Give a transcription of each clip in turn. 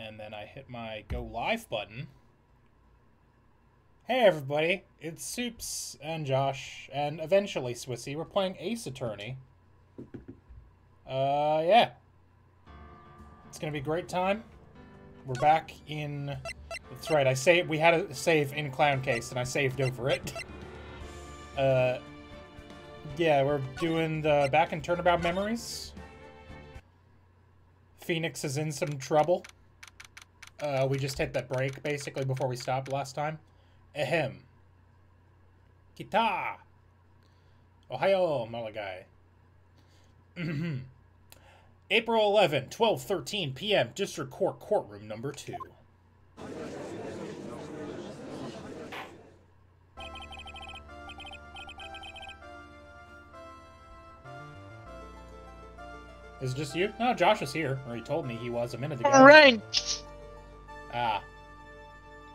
And then I hit my go live button. Hey everybody, it's Soups and Josh, and eventually Swissy. We're playing Ace Attorney. Yeah. It's gonna be a great time. We're back in... That's right, we had a save in Clown Case, and I saved over it. Yeah, we're doing the back and turnabout memories. Phoenix is in some trouble. We just hit that break, basically, before we stopped last time. Ahem. Kita! Ohio, Malagai. April 11, 12:13 p.m. District Court Courtroom number 2. Is it just you? No, Josh is here. Or he told me he was a minute ago. Ranked! Ah.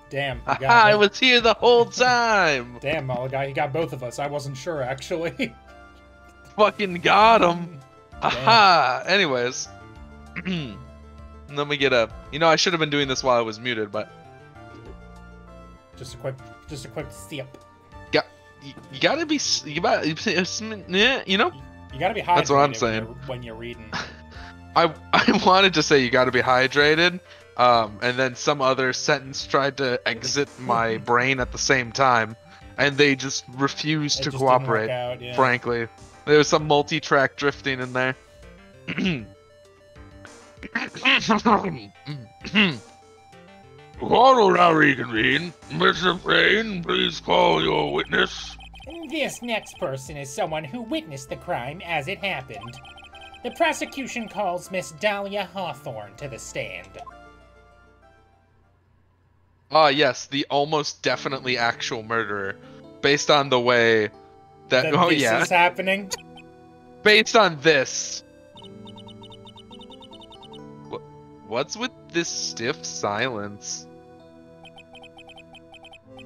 Damn. I was here the whole time! Damn, Malagai, he got both of us. I wasn't sure, actually. Fucking got him! Aha! Anyways. Let me get up. You know, I should have been doing this while I was muted, but... Just a quick sip. You gotta be... You know? You gotta be hydrated. That's what I'm saying. When you're reading. I wanted to say you gotta be hydrated, and then some other sentence tried to exit my brain at the same time, and they just refused to cooperate, out, yeah. Frankly. There was some multi-track drifting in there. Court will now reconvene. Mr. Payne, please call your witness. This next person is someone who witnessed the crime as it happened. The prosecution calls Miss Dahlia Hawthorne to the stand. Ah, yes, the almost definitely actual murderer. Based on the way that... This is happening? Based on this. What's with this stiff silence?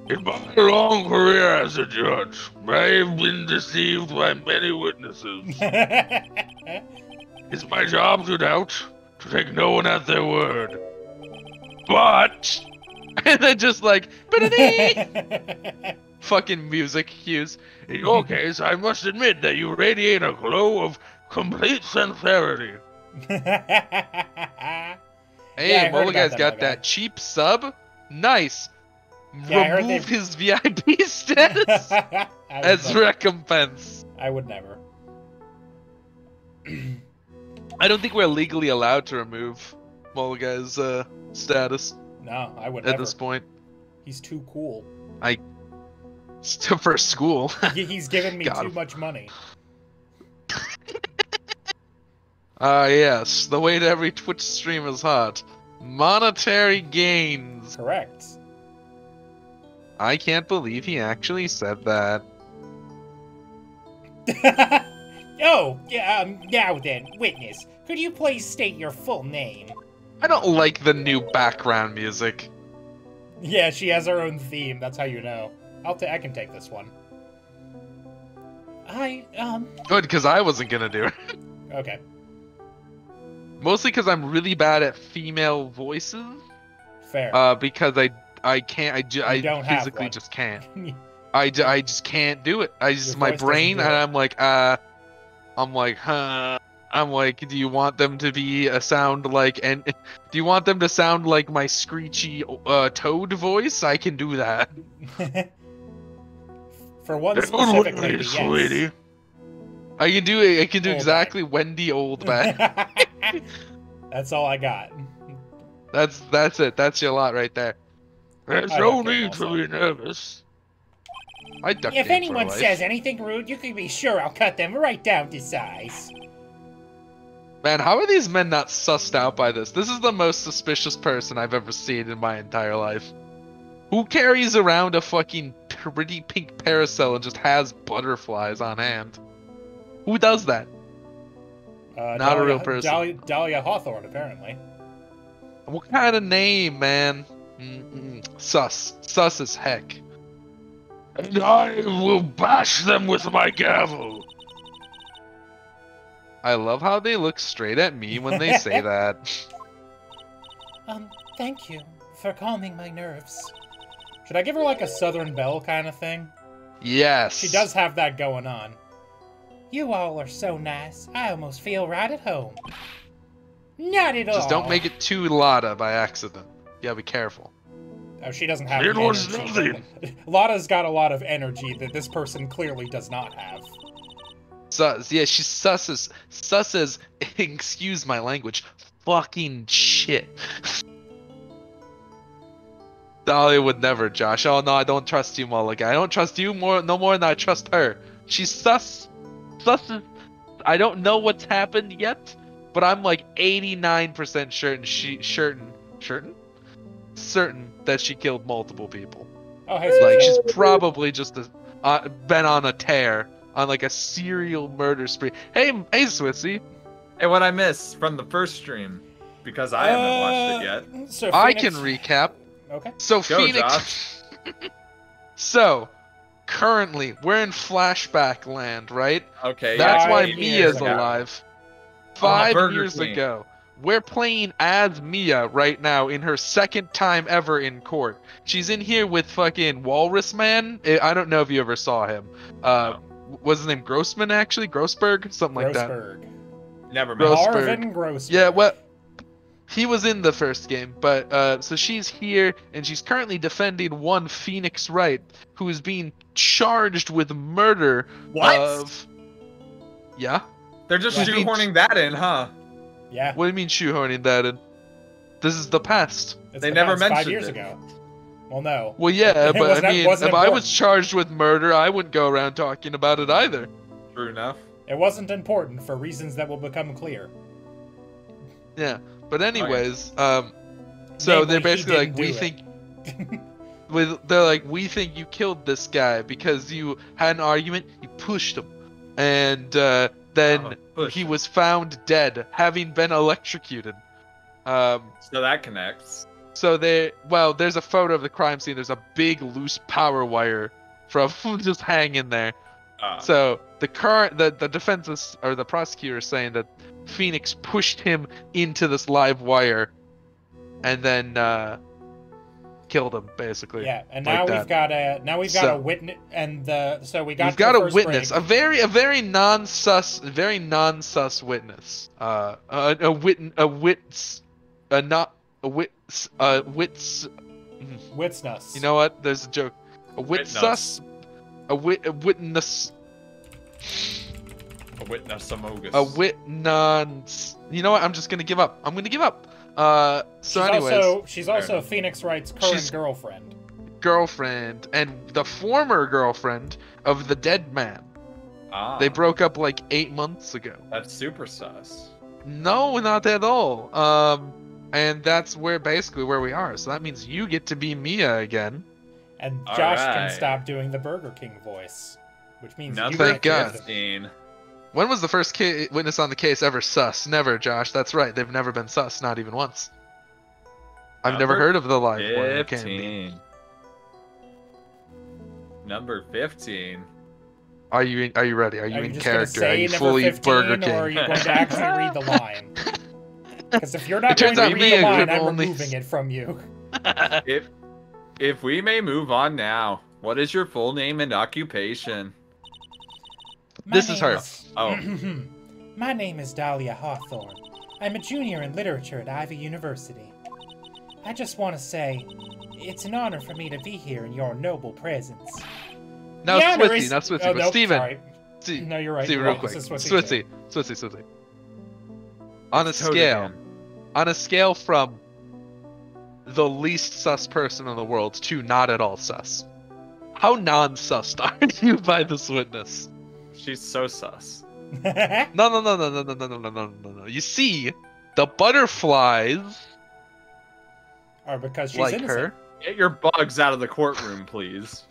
In my long career as a judge, I've been deceived by many witnesses. It's my job to doubt, to take no one at their word. But... And then just like... fucking music cues. In your case, I must admit that you radiate a glow of complete sincerity. Hey, MAGa's got that cheap sub. Nice. Yeah, remove his VIP status as recompense. I would never. I don't think we're legally allowed to remove MAGa's status. No, I would at never. This point. He's too cool. Still for school. He's giving me too much money. Yes. The way to every Twitch stream is hot. Monetary gains. Correct. I can't believe he actually said that. Oh, now then, witness, could you please state your full name? I don't like the new background music. Yeah, she has her own theme, that's how you know. I can take this one. Good, because I wasn't gonna do it. Okay. Mostly because I'm really bad at female voices. Fair. Because I can't, I physically just can't. I just can't do it. My brain, and I'm like, huh. I'm like, do you want them to be a sound like, and do you want them to sound like my screechy toad voice? I can do that. For one specific lady, yes. Sweetie. I can do it. I can do exactly Wendy Oldbag. That's all I got. That's it. That's your lot right there. There's no need to be nervous. If anyone says anything rude, you can be sure I'll cut them right down to size. Man, how are these men not sussed out by this? This is the most suspicious person I've ever seen in my entire life. Who carries around a fucking pretty pink parasol and just has butterflies on hand? Who does that? Not a real person. Dahlia Hawthorne, apparently. What kind of name, man? Sus. Sus as heck. And I will bash them with my gavel. I love how they look straight at me when they say that. Thank you for calming my nerves. Should I give her like a Southern Belle kind of thing? Yes. She does have that going on. You all are so nice. I almost feel right at home. Not at all. Just don't make it too Lotta by accident. You gotta be careful. Oh, she doesn't have It the was energy. nothing. Lotta's got a lot of energy that this person clearly does not have. Sus. Yeah, she's sus as, excuse my language, fucking shit. Dahlia would never, Josh. Oh no, I don't trust you, Mulligan. I don't trust you no more than I trust her. She's sus. Sus is, I don't know what's happened yet, but I'm like 89% certain that she killed multiple people. Oh, hey, Like, Switzy. she's probably just been on a tear, on like a serial murder spree. Hey, Switzy. Hey, what I missed from the first stream? Because I haven't watched it yet. So I Phoenix... can recap. Okay. So Go, Phoenix. Josh. So, currently, we're in flashback land, right? Okay. That's yeah, why 5 Mia's years ago. alive. the 5 Burger years King. ago. We're playing as Mia right now in her second time ever in court. She's in here with fucking Walrus Man. I don't know if you ever saw him. Was his name Grossman, actually? Grossberg? Something like that. Grossberg. Never mind. Grossberg. Marvin Grossberg. Yeah, well, he was in the first game, but so she's here, and she's currently defending one Phoenix Wright, who is being charged with murder What? of... Yeah? They're just Who's being- shoehorning that in, huh? Yeah. What do you mean shoehorning that in? This is the past. It's They the never past, 5 mentioned years it. ago. Well, no. Well, yeah, It but wasn't- I mean, if wasn't I was important. charged with murder, I wouldn't go around talking about it either. True enough. It wasn't important for reasons that will become clear. Yeah, but anyways, so Namely, they're he basically like, didn't we do think... They're like, we think you killed this guy because you had an argument, you pushed him, and then push he him. was found dead, having been electrocuted. So that connects. So there's a photo of the crime scene. There's a big loose power wire from just hanging there. So the defense is, or the prosecutor is saying that Phoenix pushed him into this live wire, and then killed him basically. Yeah, and like now that. we've got a witness, and so we got. We've to got the a first witness, break. a very non-sus witness. Witness. You know what? There's a joke. A witness. A witness. A witness amogus. A witness. You know what? I'm just gonna give up. I'm gonna give up. So she's also Phoenix Wright's current She's- girlfriend. and the former girlfriend of the dead man. They broke up like 8 months ago. That's super sus. No, not at all. And that's basically where we are. So that means you get to be Mia again. And All Josh can right. stop doing the Burger King voice, which means you Number Thank God. 15. When was the first witness on the case ever sus? Never, Josh. That's right. They've never been sus, not even once. I've never Number heard of the live one. It can't be. 15. Number 15. Are you ready? Are you Are in you just gonna character? Are say you number fully 15, Burger King? or are you going to actually read the line? Because if you're not It going turns to out read the me line, could I'm only- removing it from you. If we may move on now, what is your full name and occupation? This is her. Oh. My name is Dahlia Hawthorne. I'm a junior in literature at Ivy University. I just want to say, it's an honor for me to be here in your noble presence. Now The honor Switzy, is- not Switzy, Oh, but nope, Steven. sorry. No, you're right. Steven, you're real right. quick. This is Switzy. Switzy. On a Toad scale, again. on a scale from the least sus person in the world to not at all sus, how non-sussed are you by this witness? She's so sus. No. You see, the butterflies Or because she's like innocent. her. Get your bugs out of the courtroom, please.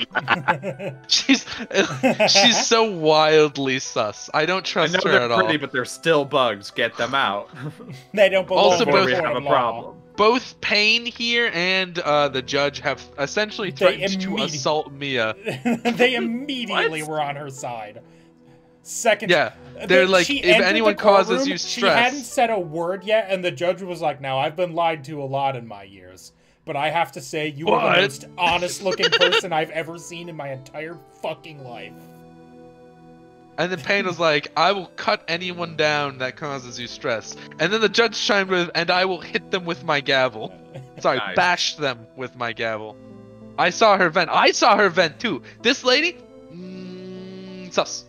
She's so wildly sus. I don't I trust know her they're at all. pretty, but they're still bugs. Get them out. They don't belong Also, Before in we court have a of law. problem. Both Payne here and the judge have essentially They threatened to assault Mia. They immediately What? were on her side. seconds. Yeah, they're like, she if entered anyone the causes courtroom, you she hadn't stress. said a word yet, and the judge was like, "Now I've been lied to a lot in my years, but I have to say you are the What? most honest-looking person I've ever seen in my entire fucking life." And then Payne was like, I will cut anyone down that causes you stress. And then the judge chimed with, and I will hit them with my gavel. Sorry, Nice. bash them with my gavel. I saw her vent. I saw her vent too. This lady, sus.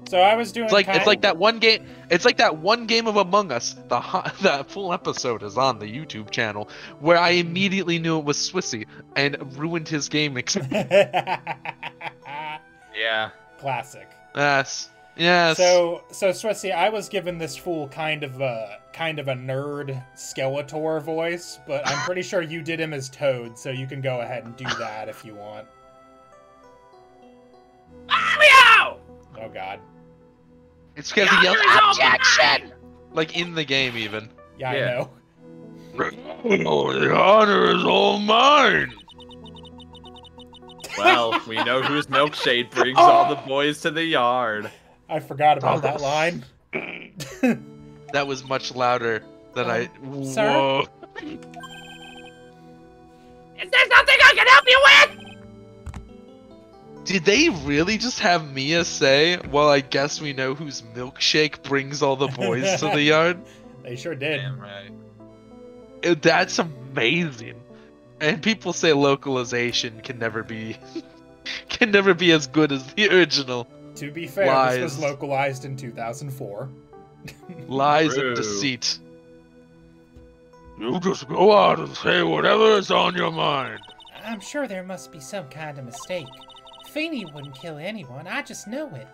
So I was doing. It's like that one game. It's like that one game of Among Us. That full episode is on the YouTube channel where I immediately knew it was Swissy and ruined his game experience. Yeah. Classic. Yes. Yes. So Swissy, I was given this fool kind of a nerd Skeletor voice, but I'm pretty sure you did him as Toad, so you can go ahead and do that if you want. Meow! Oh God. It's because he yelled objection, like in the game even. Yeah, Yeah. I know. Oh, the honor is all mine. Well, we know whose milkshake brings all the boys to the yard. I forgot about that line. That was much louder than I. Sir? Whoa. Is there something I can help you with? Did they really just have Mia say, well, I guess we know whose milkshake brings all the boys to the yard? They sure did. Damn right. That's amazing. And people say localization can never be as good as the original. To be fair, Lies. this was localized in 2004. Lies True. and deceit. You just go out and say whatever is on your mind. I'm sure there must be some kind of mistake. Feeny wouldn't kill anyone, I just know it.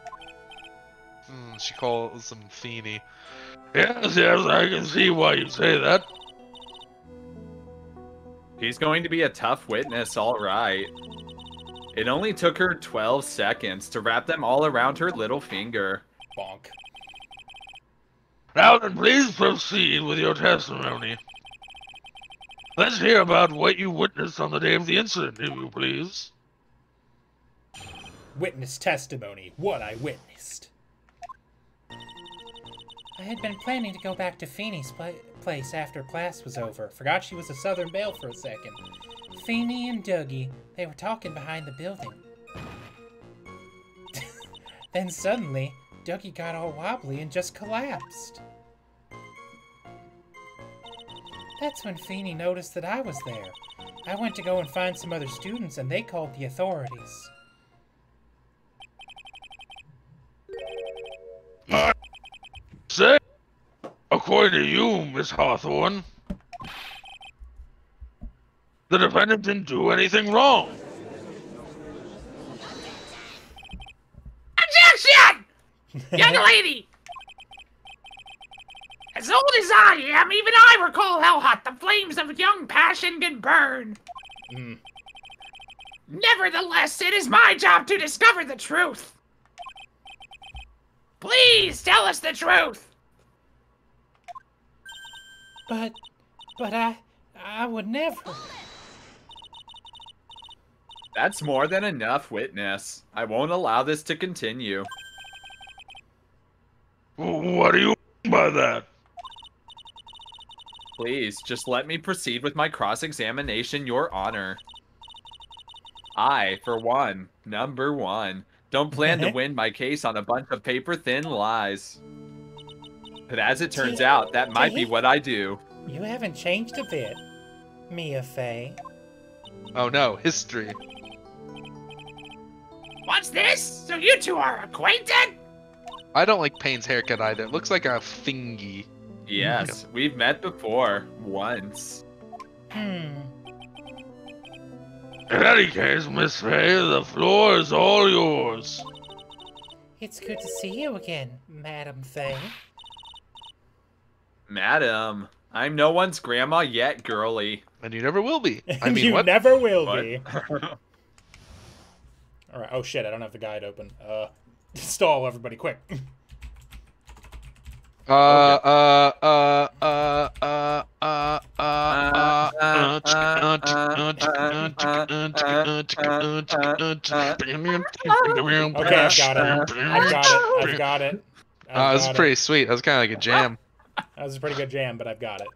She calls him Feeny. Yes, I can see why you say that. He's going to be a tough witness, all right. It only took her 12 seconds to wrap them all around her little finger. Bonk. Now then, please proceed with your testimony. Let's hear about what you witnessed on the day of the incident, if you please. Witness testimony, what I witnessed. I had been planning to go back to Feeny's place after class was over. Forgot she was a Southern Belle for a second. Feeny and Dougie, they were talking behind the building. Then suddenly, Dougie got all wobbly and just collapsed. That's when Feeny noticed that I was there. I went to go and find some other students and they called the authorities. Say, according to you, Miss Hawthorne, the defendant didn't do anything wrong. Objection! Young lady! As old as I am, even I recall how hot the flames of young passion can burn. Nevertheless, it is my job to discover the truth. Please tell us the truth. But I would never. That's more than enough, witness. I won't allow this to continue. What do you mean by that? Please, just let me proceed with my cross-examination, Your Honor. I, for one, number one, don't plan to win my case on a bunch of paper-thin lies. But as it turns out, that might be what I do. You haven't changed a bit, Mia Fey. Oh no, history. What's this? So you two are acquainted? I don't like Payne's haircut either. It looks like a thingy. Yes, we've met before, once. In any case, Miss Fay, the floor is all yours. It's good to see you again, Madam Fay. Madam, I'm no one's grandma yet, girly. And you never will be. I mean, you what? never will What? be. Alright, oh shit, I don't have the guide open. Stall everybody, quick. I've got it. This is pretty sweet. That was kind of like a jam. That was a pretty good jam, but I've got it.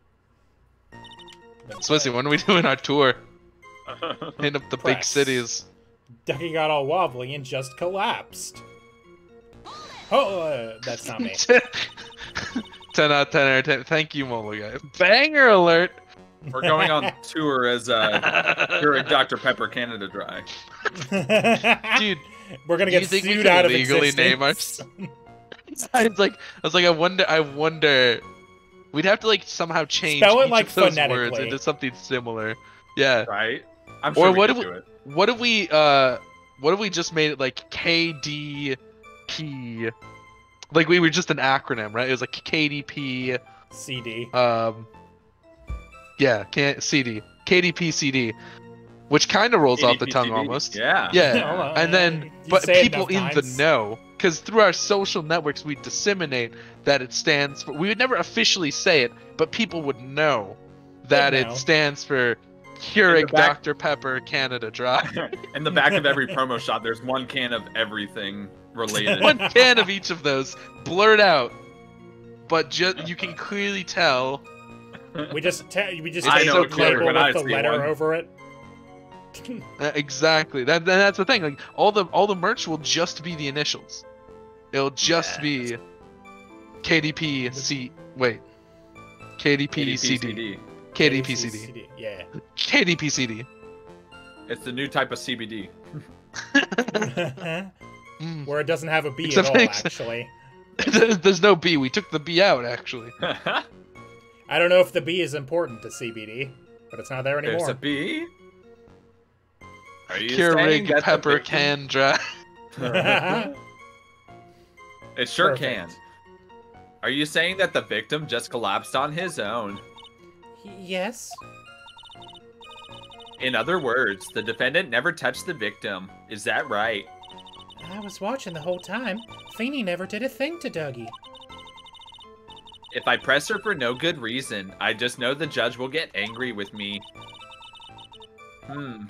Especially when are we doing our tour? Hitting up the big Press. cities. Ducky got all wobbly and just collapsed. Oh, that's not me. 10 out of 10 out of 10. Thank you, Molo guy. Banger alert! We're going on tour as Keurig Dr. Pepper Canada Dry. Dude, we're gonna do you get think we sued could out of legally existence. name I was like, I wonder. We'd have to like somehow change Spell it each like of those phonetically. words into something similar. Yeah. Right? I'm Or sure we what could if do it. what if we just made it like KDP? Like we were just an acronym, right? It was like KDP. CD. Yeah, CD. KDP CD. Which kind of rolls off the tongue KDPCD. almost. Yeah. Yeah. And then, You but say it people enough in the times. know, because through our social networks we disseminate that it stands for. We would never officially say it, but people would know that They'd know. it stands for In Keurig the back- Dr. Pepper Canada Dry. In the back of every promo shot, there's one can of everything related. One can of each of those blurred out, but just you can clearly tell. We just I take know the it's clever label when I with the see letter one. over it. Exactly. That's the thing. Like all the merch will just be the initials. It'll just be KDP C. Wait. KDP CD. KDP CD. Yeah. KDP CD. It's the new type of CBD. Where it doesn't have a B Except at all, it's- actually. There's no B. We took the B out actually. I don't know if the B is important to CBD, but it's not there There's anymore. a B. Are you saying Keurig that the Pepper victim- Can Dry. It sure Perfect. can. Are you saying that the victim just collapsed on his own? Yes. In other words, the defendant never touched the victim. Is that right? I was watching the whole time. Feeney never did a thing to Dougie. If I press her for no good reason, I just know the judge will get angry with me.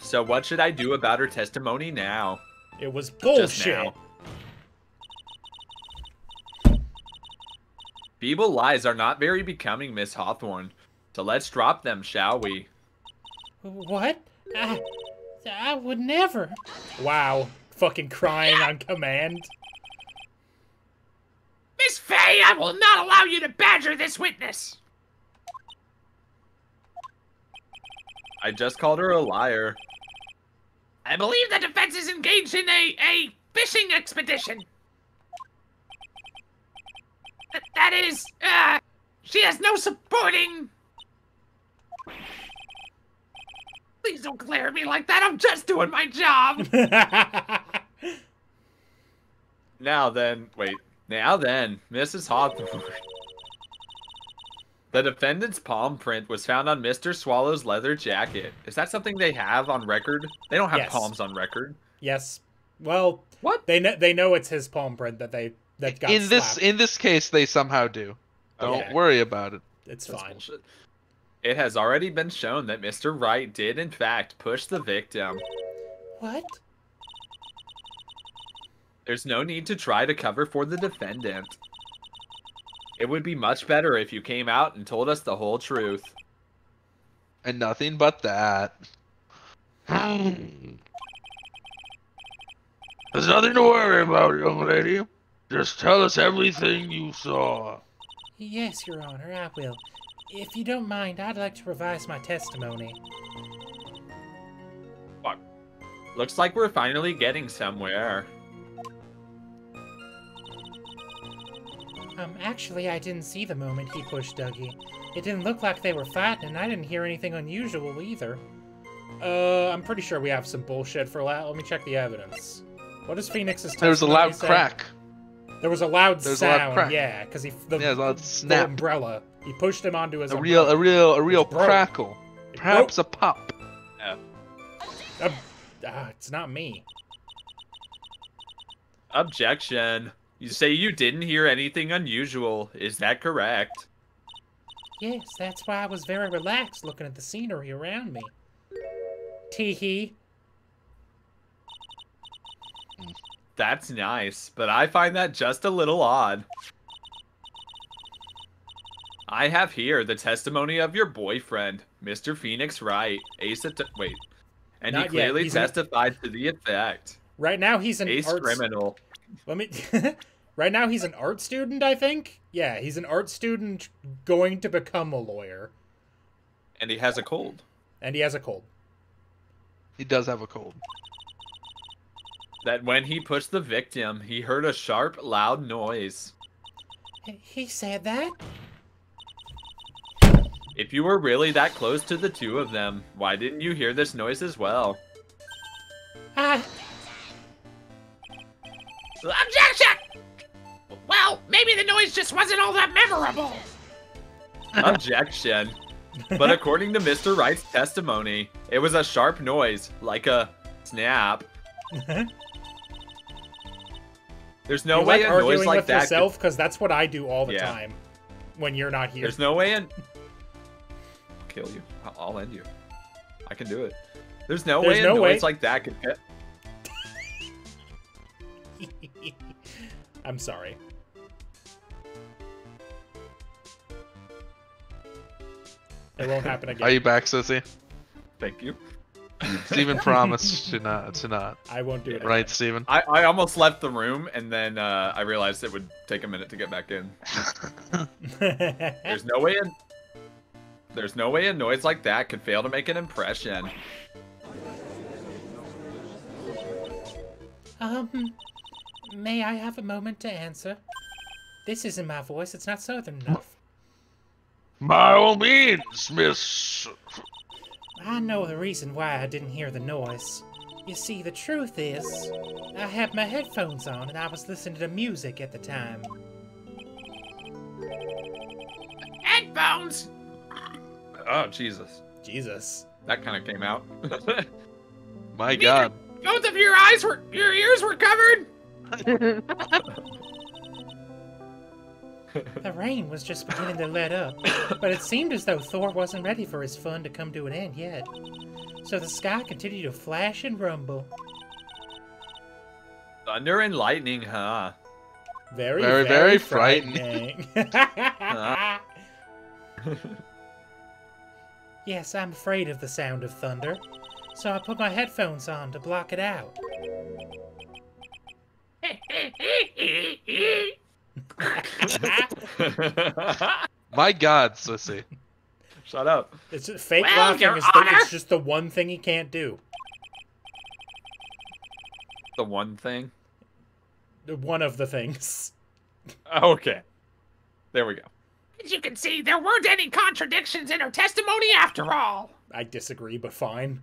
So what should I do about her testimony now? It was Just bullshit. now. Feeble lies are not very becoming, Miss Hawthorne. So let's drop them, shall we? What? I would never. Wow. Fucking crying on command. Miss Fay, I will not allow you to badger this witness. I just called her a liar. I believe the defense is engaged in a fishing expedition. That is, she has no supporting. Please don't glare at me like that. I'm just doing my job. Now then, Mrs. Hawthorne. The defendant's palm print was found on Mr. Swallow's leather jacket. Is that something they have on record? They don't have Yes. palms on record. Yes. Well, What? they know it's his palm print that got In slapped. this case, they somehow do. Don't Okay. worry about it. It's That's fine. bullshit. It has already been shown that Mr. Wright did, in fact, push the victim. What? There's no need to try to cover for the defendant. It would be much better if you came out and told us the whole truth. And nothing but that. There's nothing to worry about, young lady. Just tell us everything you saw. Yes, Your Honor, I will. If you don't mind, I'd like to revise my testimony. Looks like we're finally getting somewhere. Actually, I didn't see the moment he pushed Dougie. It didn't look like they were fighting, and I didn't hear anything unusual either. I'm pretty sure we have some bullshit for that. Let me check the evidence. What does Phoenix's testimony There was a loud say? crack. There was a loud There was a loud sound, crack. yeah, because Yeah, it was a loud the snap. umbrella. He pushed him onto his A umbrella. real It broke. crackle. It Perhaps a pop. It's not me. Objection. You say you didn't hear anything unusual. Is that correct? Yes, that's why I was very relaxed looking at the scenery around me. Teehee. That's nice, but I find that just a little odd. I have here the testimony of your boyfriend, Mr. Phoenix Wright. Wait. And Not he yet. clearly He's testified to the effect. Right now he's an Ace arts... criminal. Let me... Right now he's an art student, I think? Yeah, he's an art student going to become a lawyer. And he has a cold. And he has a cold. He does have a cold. That when he pushed the victim, he heard a sharp, loud noise. He said that? If you were really that close to the two of them, why didn't you hear this noise as well? Objection! Well, maybe the noise just wasn't all that memorable. Objection. But according to Mr. Wright's testimony, it was a sharp noise, like a snap. There's no you way like a noise arguing like with that yourself, because that's what I do all the Yeah. time when you're not here. There's no way I'll kill you. I'll end you. I can do it. There's no way a noise like that could fit. I'm sorry. It won't happen again. Are you back, Sissy? Thank you. Steven promised to not. I won't do it. Right, Steven? I almost left the room, and then I realized it would take a minute to get back in. There's no way a noise like that could fail to make an impression. May I have a moment to answer? This isn't my voice, it's not southern enough. By all means, Miss... I know the reason why I didn't hear the noise. You see, the truth is, I had my headphones on and I was listening to music at the time. Headphones? Oh, Jesus. Jesus. That kind of came out. My God. Both of your ears were covered? The rain was just beginning to let up, but it seemed as though Thor wasn't ready for his fun to come to an end yet. So the sky continued to flash and rumble. Thunder and lightning, huh? Very frightening. Yes, I'm afraid of the sound of thunder, so I put my headphones on to block it out. My God, Sissy. Shut up. It's fake Well, laughing Your is Honor. it's just the one thing he can't do. The one thing. One of the things. Okay. There we go. As you can see, there weren't any contradictions in her testimony after all. I disagree, but fine.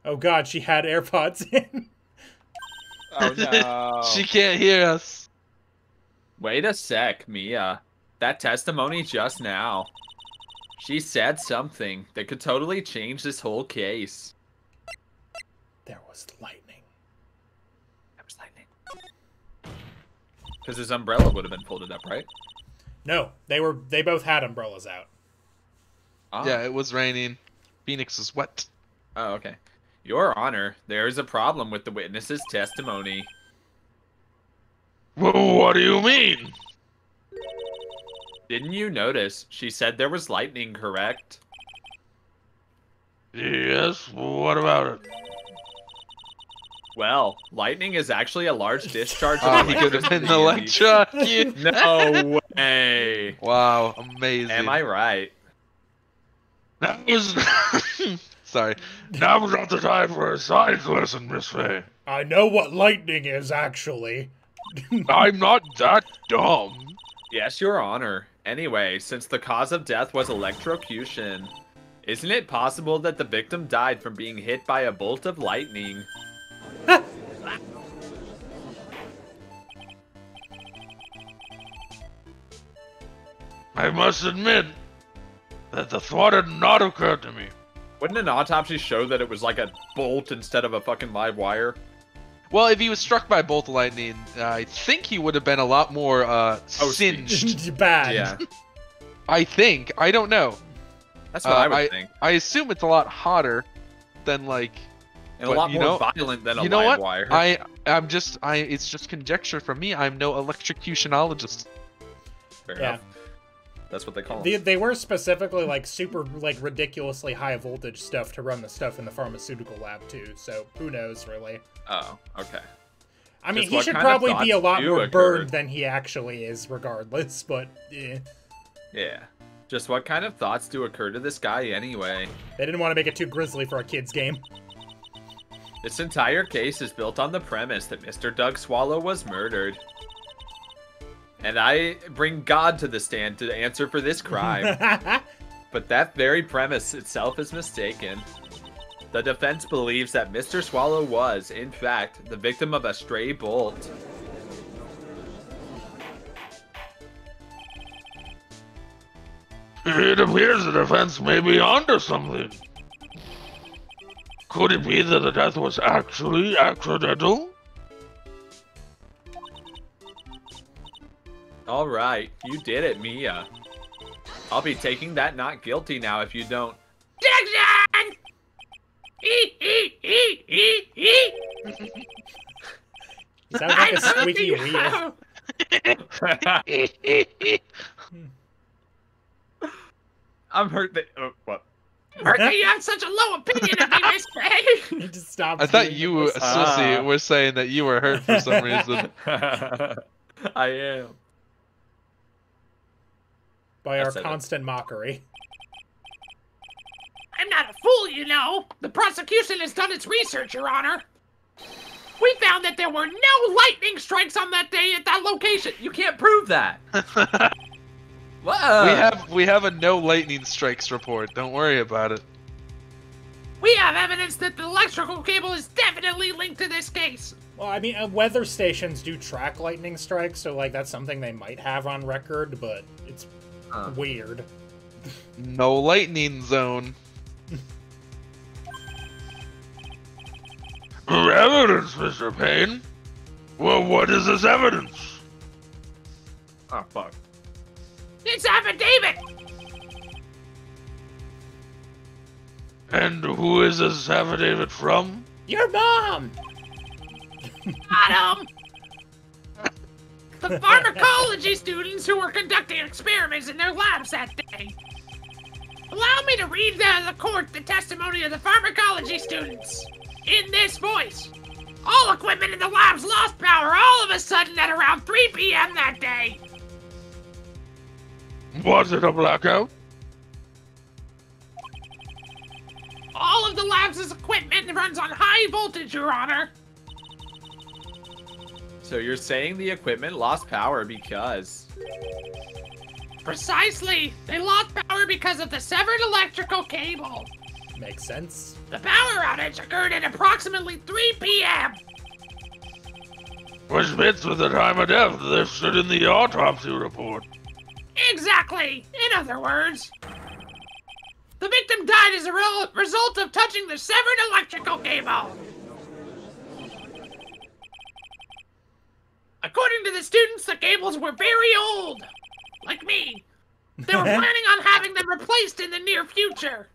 Oh God, she had AirPods in. Oh no. She can't hear us. Wait a sec, Mia. That testimony just now. She said something that could totally change this whole case. There was lightning. There was lightning. Because his umbrella would have been folded up, right? No, they both had umbrellas out. Oh. Yeah, it was raining. Phoenix is wet. Oh, okay. Your Honor, there is a problem with the witness's testimony. Well, what do you mean? Didn't you notice she said there was lightning, correct? Yes, what about it? Well, lightning is actually a large discharge Oh, of he could have been electricity. electrocuted. No way. Wow, amazing. Am I right? That was... Sorry. Now's not the time for a science lesson, Miss Faye. I know what lightning is, actually. I'm not that dumb. Yes, Your Honor. Anyway, since the cause of death was electrocution, isn't it possible that the victim died from being hit by a bolt of lightning? I must admit that the thought had not occurred to me. Wouldn't an autopsy show that it was like a bolt instead of a fucking live wire? Well, if he was struck by a bolt of lightning, I think he would have been a lot more singed. Bad. Yeah, I think. I don't know. that's what I would think. I assume it's a lot hotter than like. And a lot more violent than a live wire. It's just conjecture from me. I'm no electrocutionologist. Fair enough. That's what they call them. They were specifically like super like ridiculously high voltage stuff to run the stuff in the pharmaceutical lab too. So who knows really? Oh, okay. I mean, he should probably be a lot more burned than he actually is, regardless. But yeah. Yeah. Just what kind of thoughts do occur to this guy anyway? They didn't want to make it too grisly for a kid's game. This entire case is built on the premise that Mr. Doug Swallow was murdered. And I bring God to the stand to answer for this crime. But that very premise itself is mistaken. The defense believes that Mr. Swallow was, in fact, the victim of a stray bolt. It appears the defense may be onto something. Could it be that the death was actually accidental? Alright, you did it, Mia. I'll be taking that not guilty now if you don't. Jackson! You sound like a squeaky wheel. I'm hurt that. What? Hurt that you have such a low opinion of me, Miss Faye. You just stopped. I thought you, Associate, were saying that you were hurt for some reason. I am. By our constant mockery. I'm not a fool, you know. The prosecution has done its research, Your Honor. We found that there were no lightning strikes on that day at that location. You can't prove that. Whoa. We have a no lightning strikes report. Don't worry about it. We have evidence that the electrical cable is definitely linked to this case. Well, I mean, weather stations do track lightning strikes, so like that's something they might have on record, but it's weird. No lightning zone. Evidence, Mr. Payne? Well, what is this evidence? Oh, fuck. It's affidavit! And who is this affidavit from? Your mom! Adam! The pharmacology students who were conducting experiments in their labs that day. Allow me to read the court the testimony of the pharmacology students. In this voice. All equipment in the labs lost power all of a sudden at around 3 p.m. that day. Was it a blackout? All of the labs' equipment runs on high voltage, Your Honor. So you're saying the equipment lost power because... Precisely. They lost power because of the severed electrical cable. Makes sense. The power outage occurred at approximately 3 p.m. Which fits with the time of death listed in the autopsy report. Exactly. In other words, the victim died as a result of touching the severed electrical cable. According to the students, the cables were very old. Like me. They were planning on having them replaced in the near future.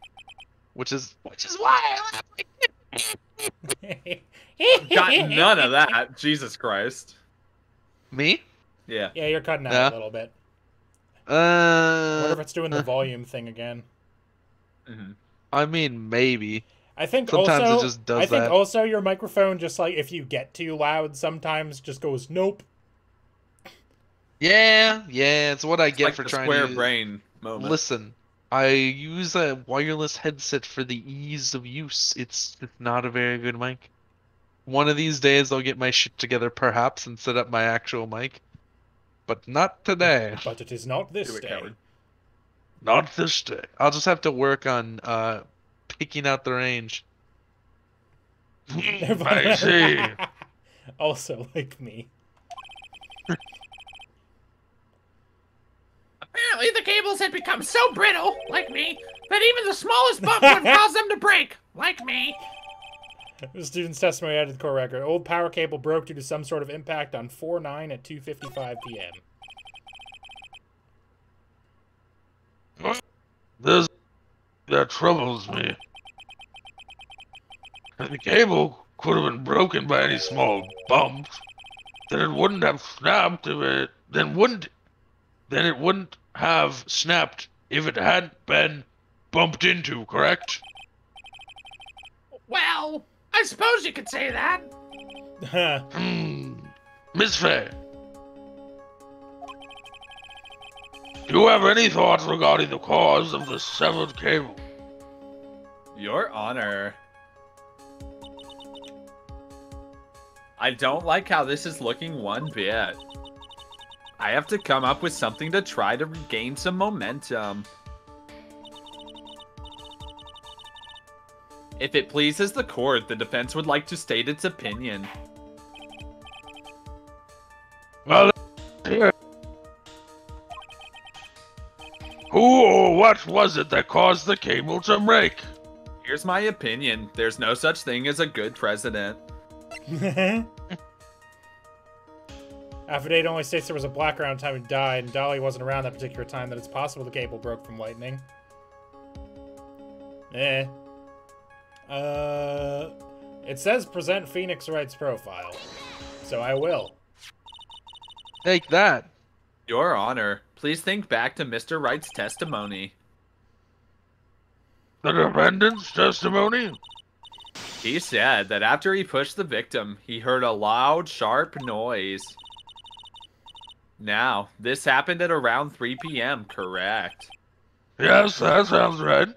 Which is why I got none of that. Jesus Christ. Me? Yeah. Yeah, you're cutting out a little bit. I wonder if it's doing the volume thing again. I mean, maybe. I think sometimes also, it just does I think that. also your microphone, just like if you get too loud, sometimes just goes nope. Yeah, it's what I get like for the trying square to brain moment. Listen, I use a wireless headset for the ease of use. It's not a very good mic. One of these days I'll get my shit together perhaps and set up my actual mic. But not today. But it is not this day. Not this day. I'll just have to work on picking out the range. I see. Also like me. Apparently the cables had become so brittle, like me, that even the smallest bump would cause them to break, like me. The student's testimony added to the court record. Old power cable broke due to some sort of impact on 4/9 at 2:55 p.m. There's that troubles me. and the cable could have been broken by any small bumps, then it wouldn't have snapped if it then it wouldn't have snapped if it hadn't been bumped into, correct? Well, I suppose you could say that. Miss Faye, do you have any thoughts regarding the cause of the severed cable? Your Honor. I don't like how this is looking one bit. I have to come up with something to try to regain some momentum. If it pleases the court, the defense would like to state its opinion. Well, here. Who or what was it that caused the cable to break? Here's my opinion. There's no such thing as a good president. Affidavit only states there was a background time he died, and Dahlia wasn't around that particular time, that it's possible the cable broke from lightning. It says present Phoenix Wright's profile, so I will. Take that. Your Honor, please think back to Mr. Wright's testimony. The defendant's testimony? He said that after he pushed the victim, he heard a loud, sharp noise. Now, this happened at around 3 p.m., correct? Yes, that sounds right.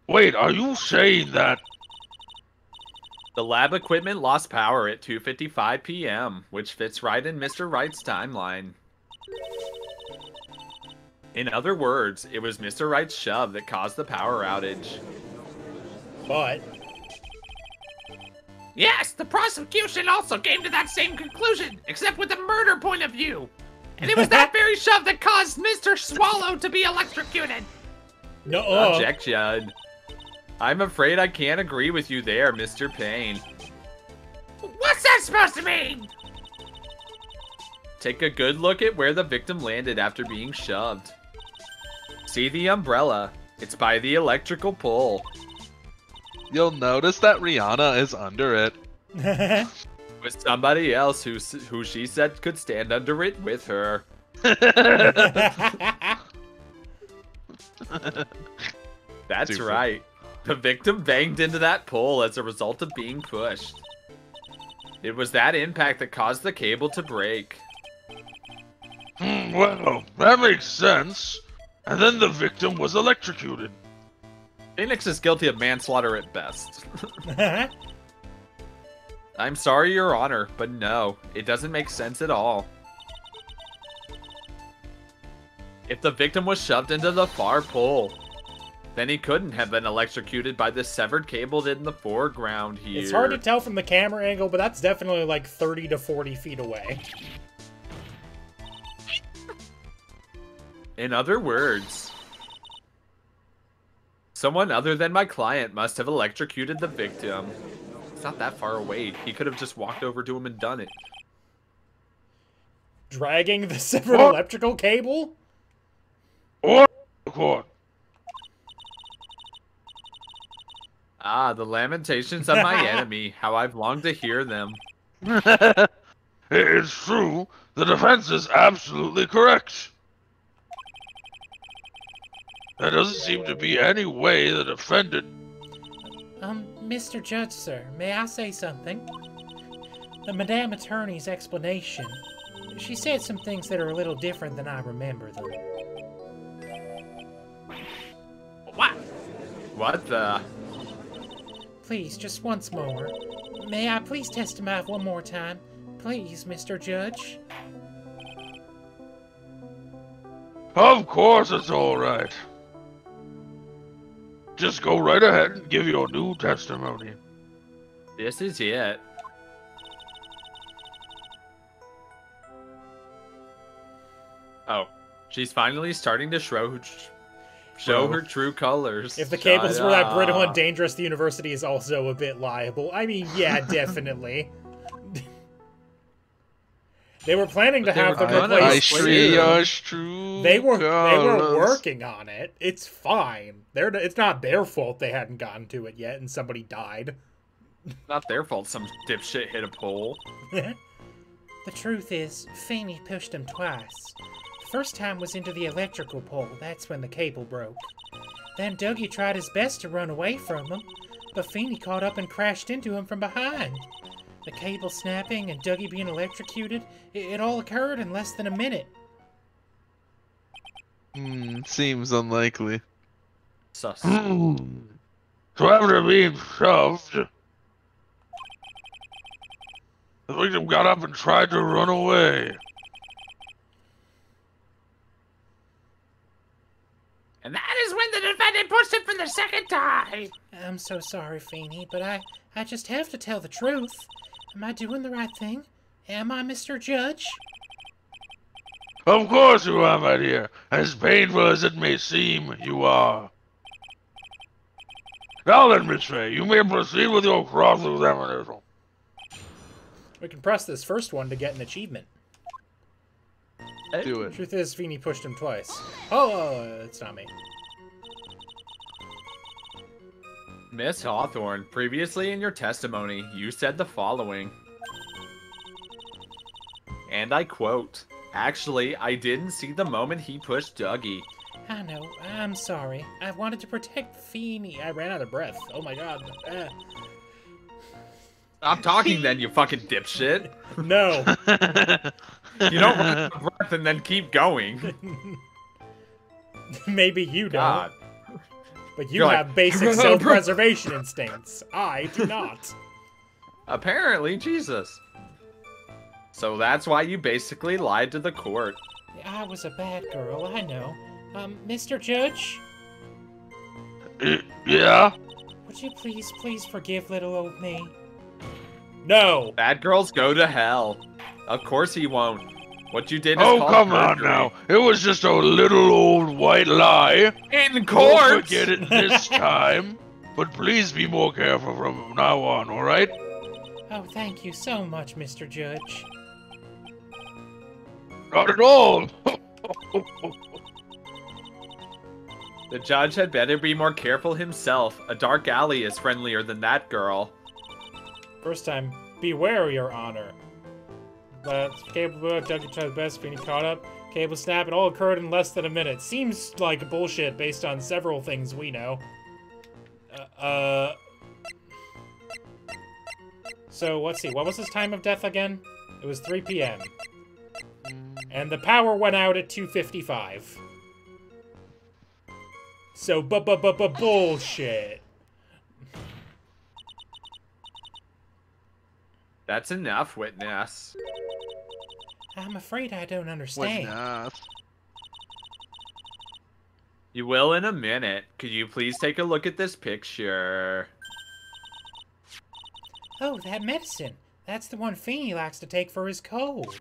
Wait, are you saying that? The lab equipment lost power at 2:55 p.m., which fits right in Mr. Wright's timeline. In other words, it was Mr. Wright's shove that caused the power outage. But Yes, the prosecution also came to that same conclusion, except with a murder point of view. And it was that very shove that caused Mr. Swallow to be electrocuted. no. Objection. I'm afraid I can't agree with you there, Mr. Payne. What's that supposed to mean? Take a good look at where the victim landed after being shoved. See the umbrella? It's by the electrical pole. You'll notice that Rihanna is under it. With somebody else who she said could stand under it with her. That's Super. right. The victim banged into that pole as a result of being pushed. It was that impact that caused the cable to break. Well, that makes sense. And then the victim was electrocuted. Phoenix is guilty of manslaughter at best. I'm sorry, Your Honor, but no, it doesn't make sense at all. If the victim was shoved into the far pole, then he couldn't have been electrocuted by the severed cable in the foreground here. It's hard to tell from the camera angle, but that's definitely like 30 to 40 feet away. In other words, someone other than my client must have electrocuted the victim. It's not that far away. He could have just walked over to him and done it. Dragging the severed electrical cable? Or court. Ah, the lamentations of my enemy. How I've longed to hear them. It's true. The defense is absolutely correct. There doesn't seem to be any way the defendant... Mr. Judge, sir, may I say something? The Madame Attorney's explanation. She said some things that are a little different than I remember them. What? What the... Please, just once more. May I please testify one more time? Please, Mr. Judge. Of course it's alright. Just go right ahead and give your new testimony. This is it. Oh, she's finally starting to show her true colors. If the cables were that brittle and dangerous, the university is also a bit liable. I mean, yeah, definitely. They were planning to have them gonna replace replace two. They were working on it. It's fine. It's not their fault they hadn't gotten to it yet and somebody died. Not their fault some dipshit hit a pole. The truth is, Feeney pushed him twice. The first time was into the electrical pole. That's when the cable broke. Then Dougie tried his best to run away from him, but Feeney caught up and crashed into him from behind. The cable snapping and Dougie being electrocuted, it all occurred in less than a minute. Seems unlikely. Sus. So after being shoved, the victim got up and tried to run away. And that is when the defendant pushed him for the second time. I'm so sorry, Feeney, but I just have to tell the truth. Am I doing the right thing? Am I, Mr. Judge? Of course you are, my dear. As painful as it may seem, you are. Now then, Miss Fay, you may proceed with your cross-examination. We can press this first one to get an achievement. Do it. Truth is, Feeney pushed him twice. Oh, it's not me. Miss Hawthorne, previously in your testimony, you said the following. And I quote, "Actually, I didn't see the moment he pushed Dougie." I know. I'm sorry. I wanted to protect Feeney. I ran out of breath. Oh my god. Stop talking then, you fucking dipshit. No. You don't run out of breath and then keep going. Maybe you don't. God. But you You're have like, basic self-preservation instincts. I do not. Apparently, Jesus. So that's why you basically lied to the court. I was a bad girl, I know. Mr. Judge? Yeah? Would you please forgive little old me? No! Bad girls go to hell. Of course he won't. What you did is Oh, called come on perjury. now. It was just a little old white lie. In Don't court! forget it this time. But please be more careful from now on, alright? Oh, thank you so much, Mr. Judge. Not at all. The judge had better be more careful himself. A dark alley is friendlier than that girl. First time, beware, Your Honor. But cable broke, Dougie tried his best, Feeney caught up. Cable snap, it all occurred in less than a minute. Seems like bullshit based on several things we know. So, let's see, what was his time of death again? It was 3 p.m. And the power went out at 2:55. So, bullshit. That's enough, witness. I'm afraid I don't understand. You will in a minute. Could you please take a look at this picture? Oh, that medicine. That's the one Feeney likes to take for his cold.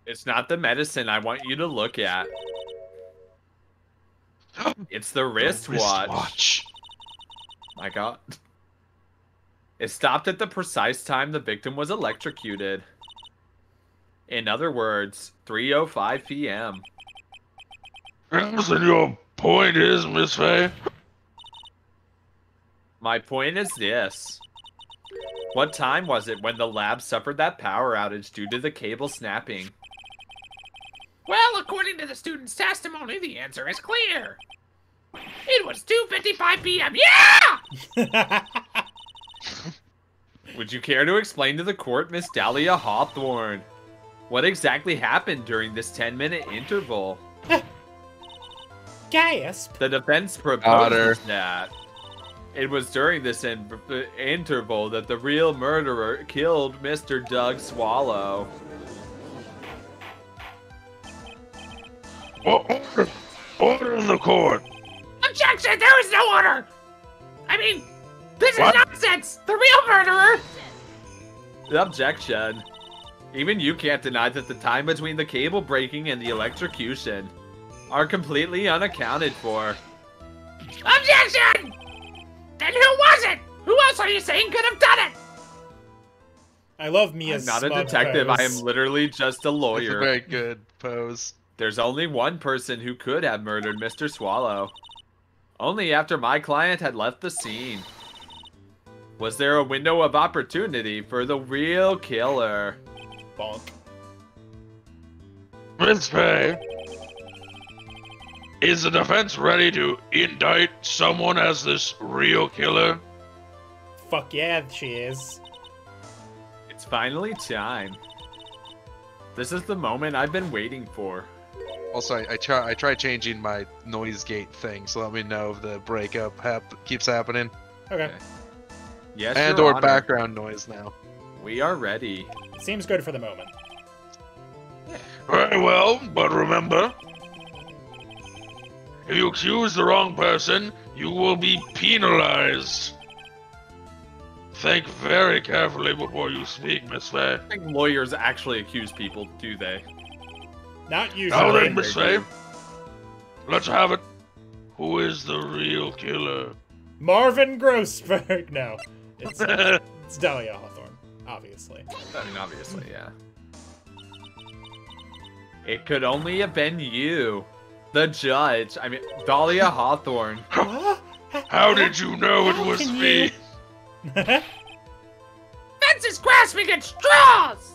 It's not the medicine I want you to look at. It's the wristwatch. My god. It stopped at the precise time the victim was electrocuted. In other words, 3:05 p.m. And your point is, Miss Fay? My point is this. What time was it when the lab suffered that power outage due to the cable snapping? Well, according to the student's testimony, the answer is clear. It was 2:55 p.m. Yeah! Would you care to explain to the court, Miss Dahlia Hawthorne? What exactly happened during this 10-minute interval? Gasp! The defense proposes that it was during this interval that the real murderer killed Mr. Doug Swallow. Order in the court. Objection! There is no order! I mean, this is nonsense! The real murderer! Objection. Even you can't deny that the time between the cable breaking and the electrocution are completely unaccounted for. Objection! Then who was it? Who else are you saying could have done it? I love Mia's I'm not a smug detective. pose. I am literally just a It's a lawyer. very good pose. There's only one person who could have murdered Mr. Swallow. Only after my client had left the scene. Was there a window of opportunity for the real killer? Bonk. Miss Faye, is the defense ready to indict someone as this real killer? Fuck yeah, she is. It's finally time. This is the moment I've been waiting for. Also, I try changing my noise gate thing, so let me know if the breakup keeps happening. Okay. Yes, And Your or Honor. background noise now. We are ready. Seems good for the moment. Very well, but remember, if you accuse the wrong person, you will be penalized. Think very carefully before you speak, Miss Faye. I think lawyers actually accuse people, do they? Not usually. Now then, Miss Faye, let's have it. Who is the real killer? Marvin Grossberg. No, it's Dahlia Hawthorne, obviously. I mean, obviously, yeah. It could only have been you. The judge. I mean, Dahlia Hawthorne. How did you know it was me? Fence is grasping at straws!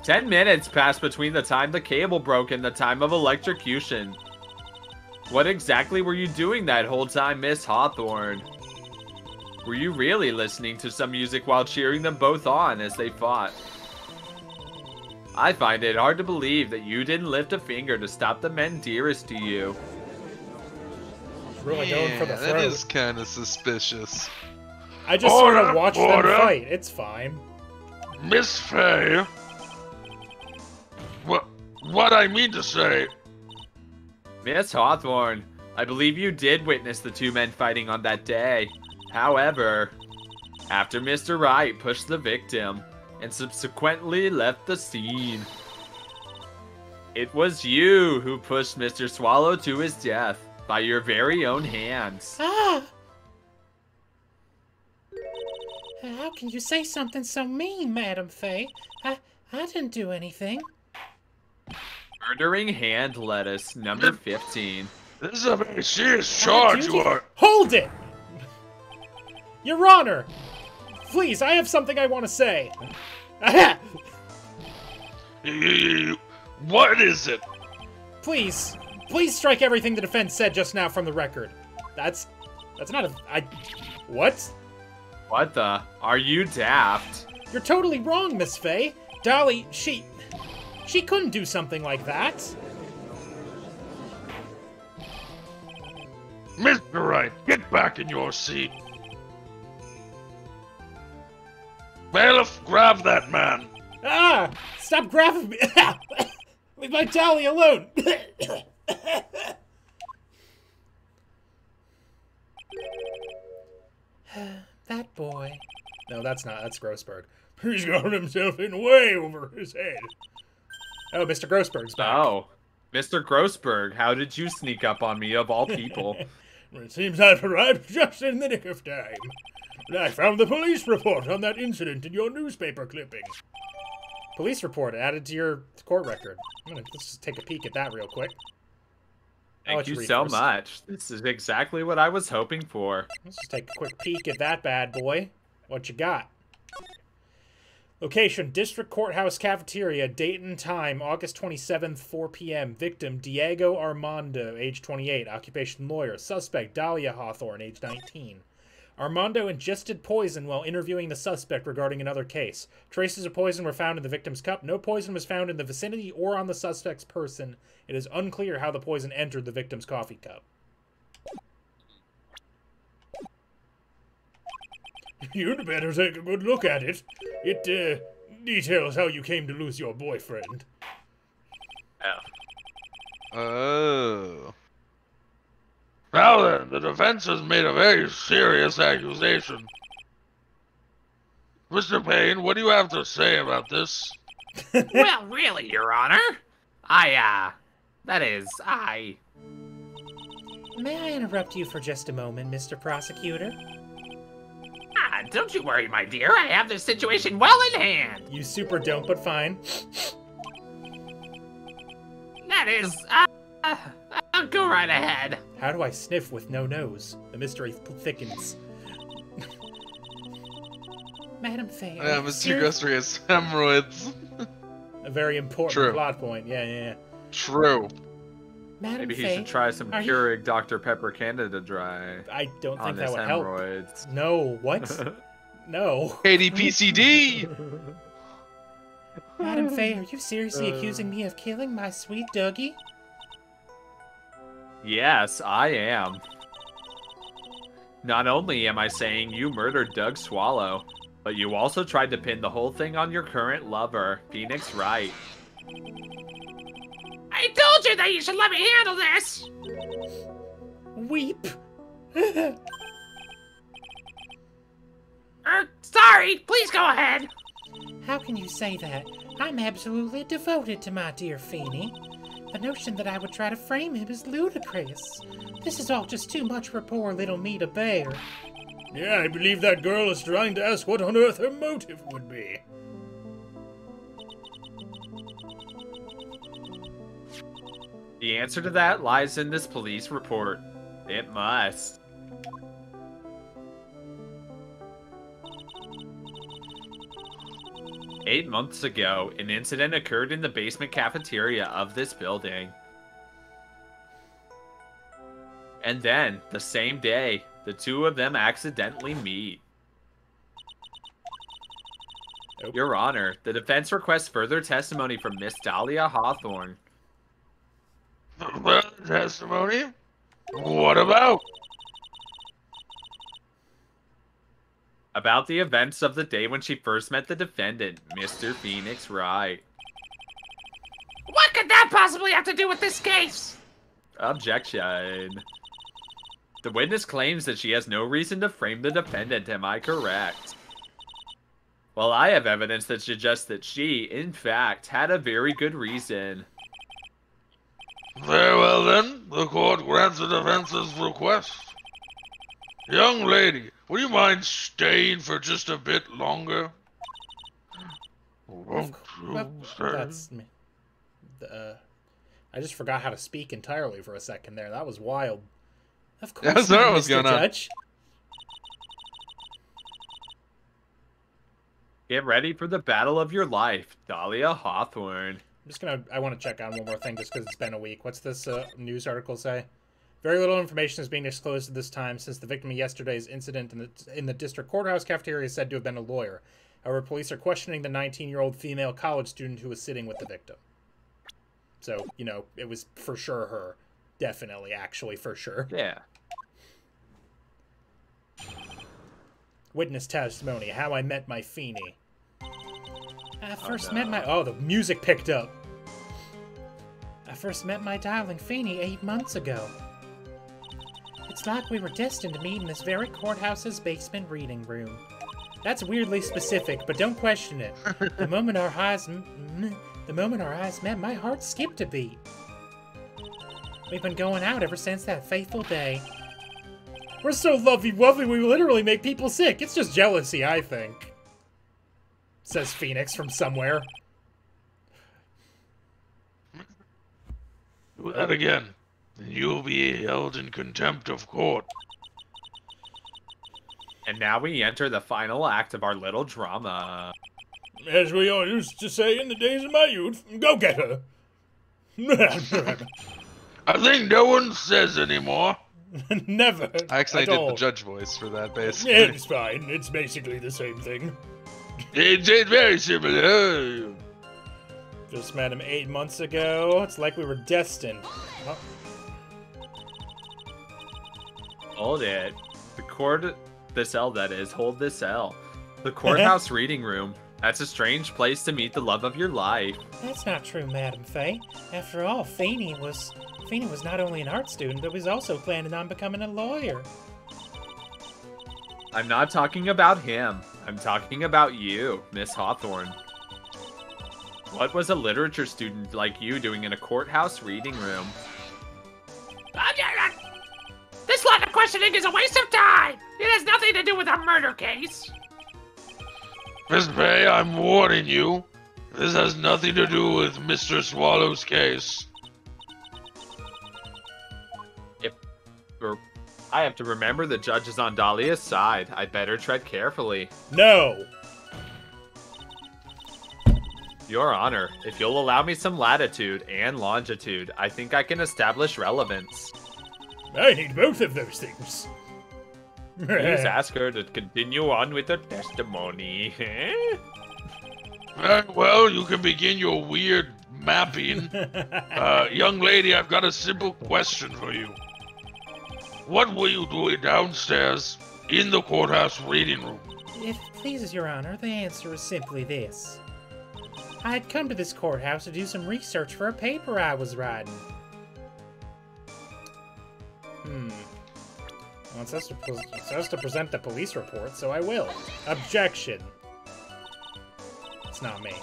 10 minutes passed between the time the cable broke and the time of electrocution. What exactly were you doing that whole time, Miss Hawthorne? Were you really listening to some music while cheering them both on as they fought? I find it hard to believe that you didn't lift a finger to stop the men dearest to you. Really going for the that throat. is kind of suspicious. I just sort of Order, watched them order. fight. It's fine. Miss Faye. What I mean to say, Miss Hawthorne, I believe you did witness the two men fighting on that day. However, after Mr. Wright pushed the victim and subsequently left the scene, it was you who pushed Mr. Swallow to his death by your very own hands. Ah! How can you say something so mean, Madam Faye? I didn't do anything. Murdering hand lettuce, number 15. this is a very serious charge you are. Hold it! Your Honor! Please, I have something I want to say. Aha! What is it? Please strike everything the defense said just now from the record. That's not a... What? What the? Are you daft? You're totally wrong, Miss Faye. Dolly, she couldn't do something like that. Mr. Wright, get back in your seat. Bailiff, grab that man. Ah! Stop grabbing me! Leave my Dolly alone! That boy. No, that's not. That's Grossberg. He's got himself in way over his head. Oh, Mr. Grossberg's back. Oh, Mr. Grossberg, how did you sneak up on me of all people? It seems I've arrived just in the nick of time. I found the police report on that incident in your newspaper clipping. Police report added to your court record. Let's just take a peek at that real quick. I'll let Thank you read so first. much. This is exactly what I was hoping for. Let's just take a quick peek at that bad boy. What you got? Location, District Courthouse Cafeteria. Date and time, August 27th, 4 p.m. Victim, Diego Armando, age 28. Occupation, lawyer. Suspect, Dahlia Hawthorne, age 19. Armando ingested poison while interviewing the suspect regarding another case. Traces of poison were found in the victim's cup. No poison was found in the vicinity or on the suspect's person. It is unclear how the poison entered the victim's coffee cup. You'd better take a good look at it. It, details how you came to lose your boyfriend. Oh. Now then, the defense has made a very serious accusation. Mr. Payne, what do you have to say about this? Well, really, Your Honor. May I interrupt you for just a moment, Mr. Prosecutor? Don't you worry, my dear. I have this situation well in hand. You super don't, but fine. That is, go right ahead. How do I sniff with no nose? The mystery thickens. Madam Faye. Yeah, Mr. Guthrie has hemorrhoids. A very important plot point. Yeah. True. Madam Maybe he Faye, should try some Keurig Dr. Pepper Canada Dry. I don't think on that his would help. hemorrhoids. No, what? No. KDPCD! Madam Faye, are you seriously accusing me of killing my sweet Dougie? Yes, I am. Not only am I saying you murdered Doug Swallow, but you also tried to pin the whole thing on your current lover, Phoenix Wright. I told you that you should let me handle this. Weep. Sorry. Please go ahead. How can you say that? I'm absolutely devoted to my dear Feeny. The notion that I would try to frame him is ludicrous. This is all just too much for poor little me to bear. Yeah, I believe that girl is trying to ask what on earth her motive would be. The answer to that lies in this police report. It must. "8 months ago, an incident occurred in the basement cafeteria of this building. And then, the same day, the two of them accidentally meet. Your Honor, the defense requests further testimony from Miss Dahlia Hawthorne." Testimony? What about? "About the events of the day when she first met the defendant, Mr. Phoenix Wright." What could that possibly have to do with this case? Objection. The witness claims that she has no reason to frame the defendant, am I correct? Well, I have evidence that suggests that she, in fact, had a very good reason. Very well then, the court grants the defense's request. Young lady, would you mind staying for just a bit longer? That's me. I just forgot how to speak entirely for a second there. That was wild. Of course, That's not what's Mr. going on. Judge. Get ready for the battle of your life, Dahlia Hawthorne. I want to check on one more thing just because it's been a week. What's this news article say? Very little information is being disclosed at this time since the victim of yesterday's incident in the district courthouse cafeteria is said to have been a lawyer. However, police are questioning the 19-year-old female college student who was sitting with the victim. So, you know, it was for sure her. Definitely, actually, for sure. Yeah. Witness testimony, how I met my Feeny. I first met my... Oh, the music picked up. I first met my darling Feeny 8 months ago. It's like we were destined to meet in this very courthouse's basement reading room. That's weirdly specific, but don't question it. The moment our eyes met, my heart skipped a beat. We've been going out ever since that fateful day. We're so lovey-wovey, we literally make people sick. It's just jealousy, I think. Says Phoenix from somewhere. Do that again, and you'll be held in contempt of court. And now we enter the final act of our little drama. As we all used to say in the days of my youth, go get her. I think no one says anymore. Never. I actually at did all. the judge voice for that, basically. It's fine. It's basically the same thing. It's very similar. Just met him 8 months ago. It's like we were destined. Oh. Hold it. The cell that is, hold this cell. The courthouse reading room. That's a strange place to meet the love of your life. That's not true, Madam Faye. After all, Feeny was not only an art student, but was also planning on becoming a lawyer. I'm not talking about him. I'm talking about you, Miss Hawthorne. What was a literature student like you doing in a courthouse reading room? This This line of questioning is a waste of time. It has nothing to do with a murder case. Miss Bay, I'm warning you. This has nothing to do with Mr. Swallow's case. I have to remember the judge is on Dahlia's side. I better tread carefully. No! Your Honor, if you'll allow me some latitude and longitude, I think I can establish relevance. I need both of those things. Please ask her to continue on with her testimony. Very well, you can begin your weird mapping. Young lady, I've got a simple question for you. What were you doing downstairs in the courthouse reading room? If it pleases your honor, the answer is simply this. I had come to this courthouse to do some research for a paper I was writing. Well, it says to present the police report, so I will. Objection. It's not me.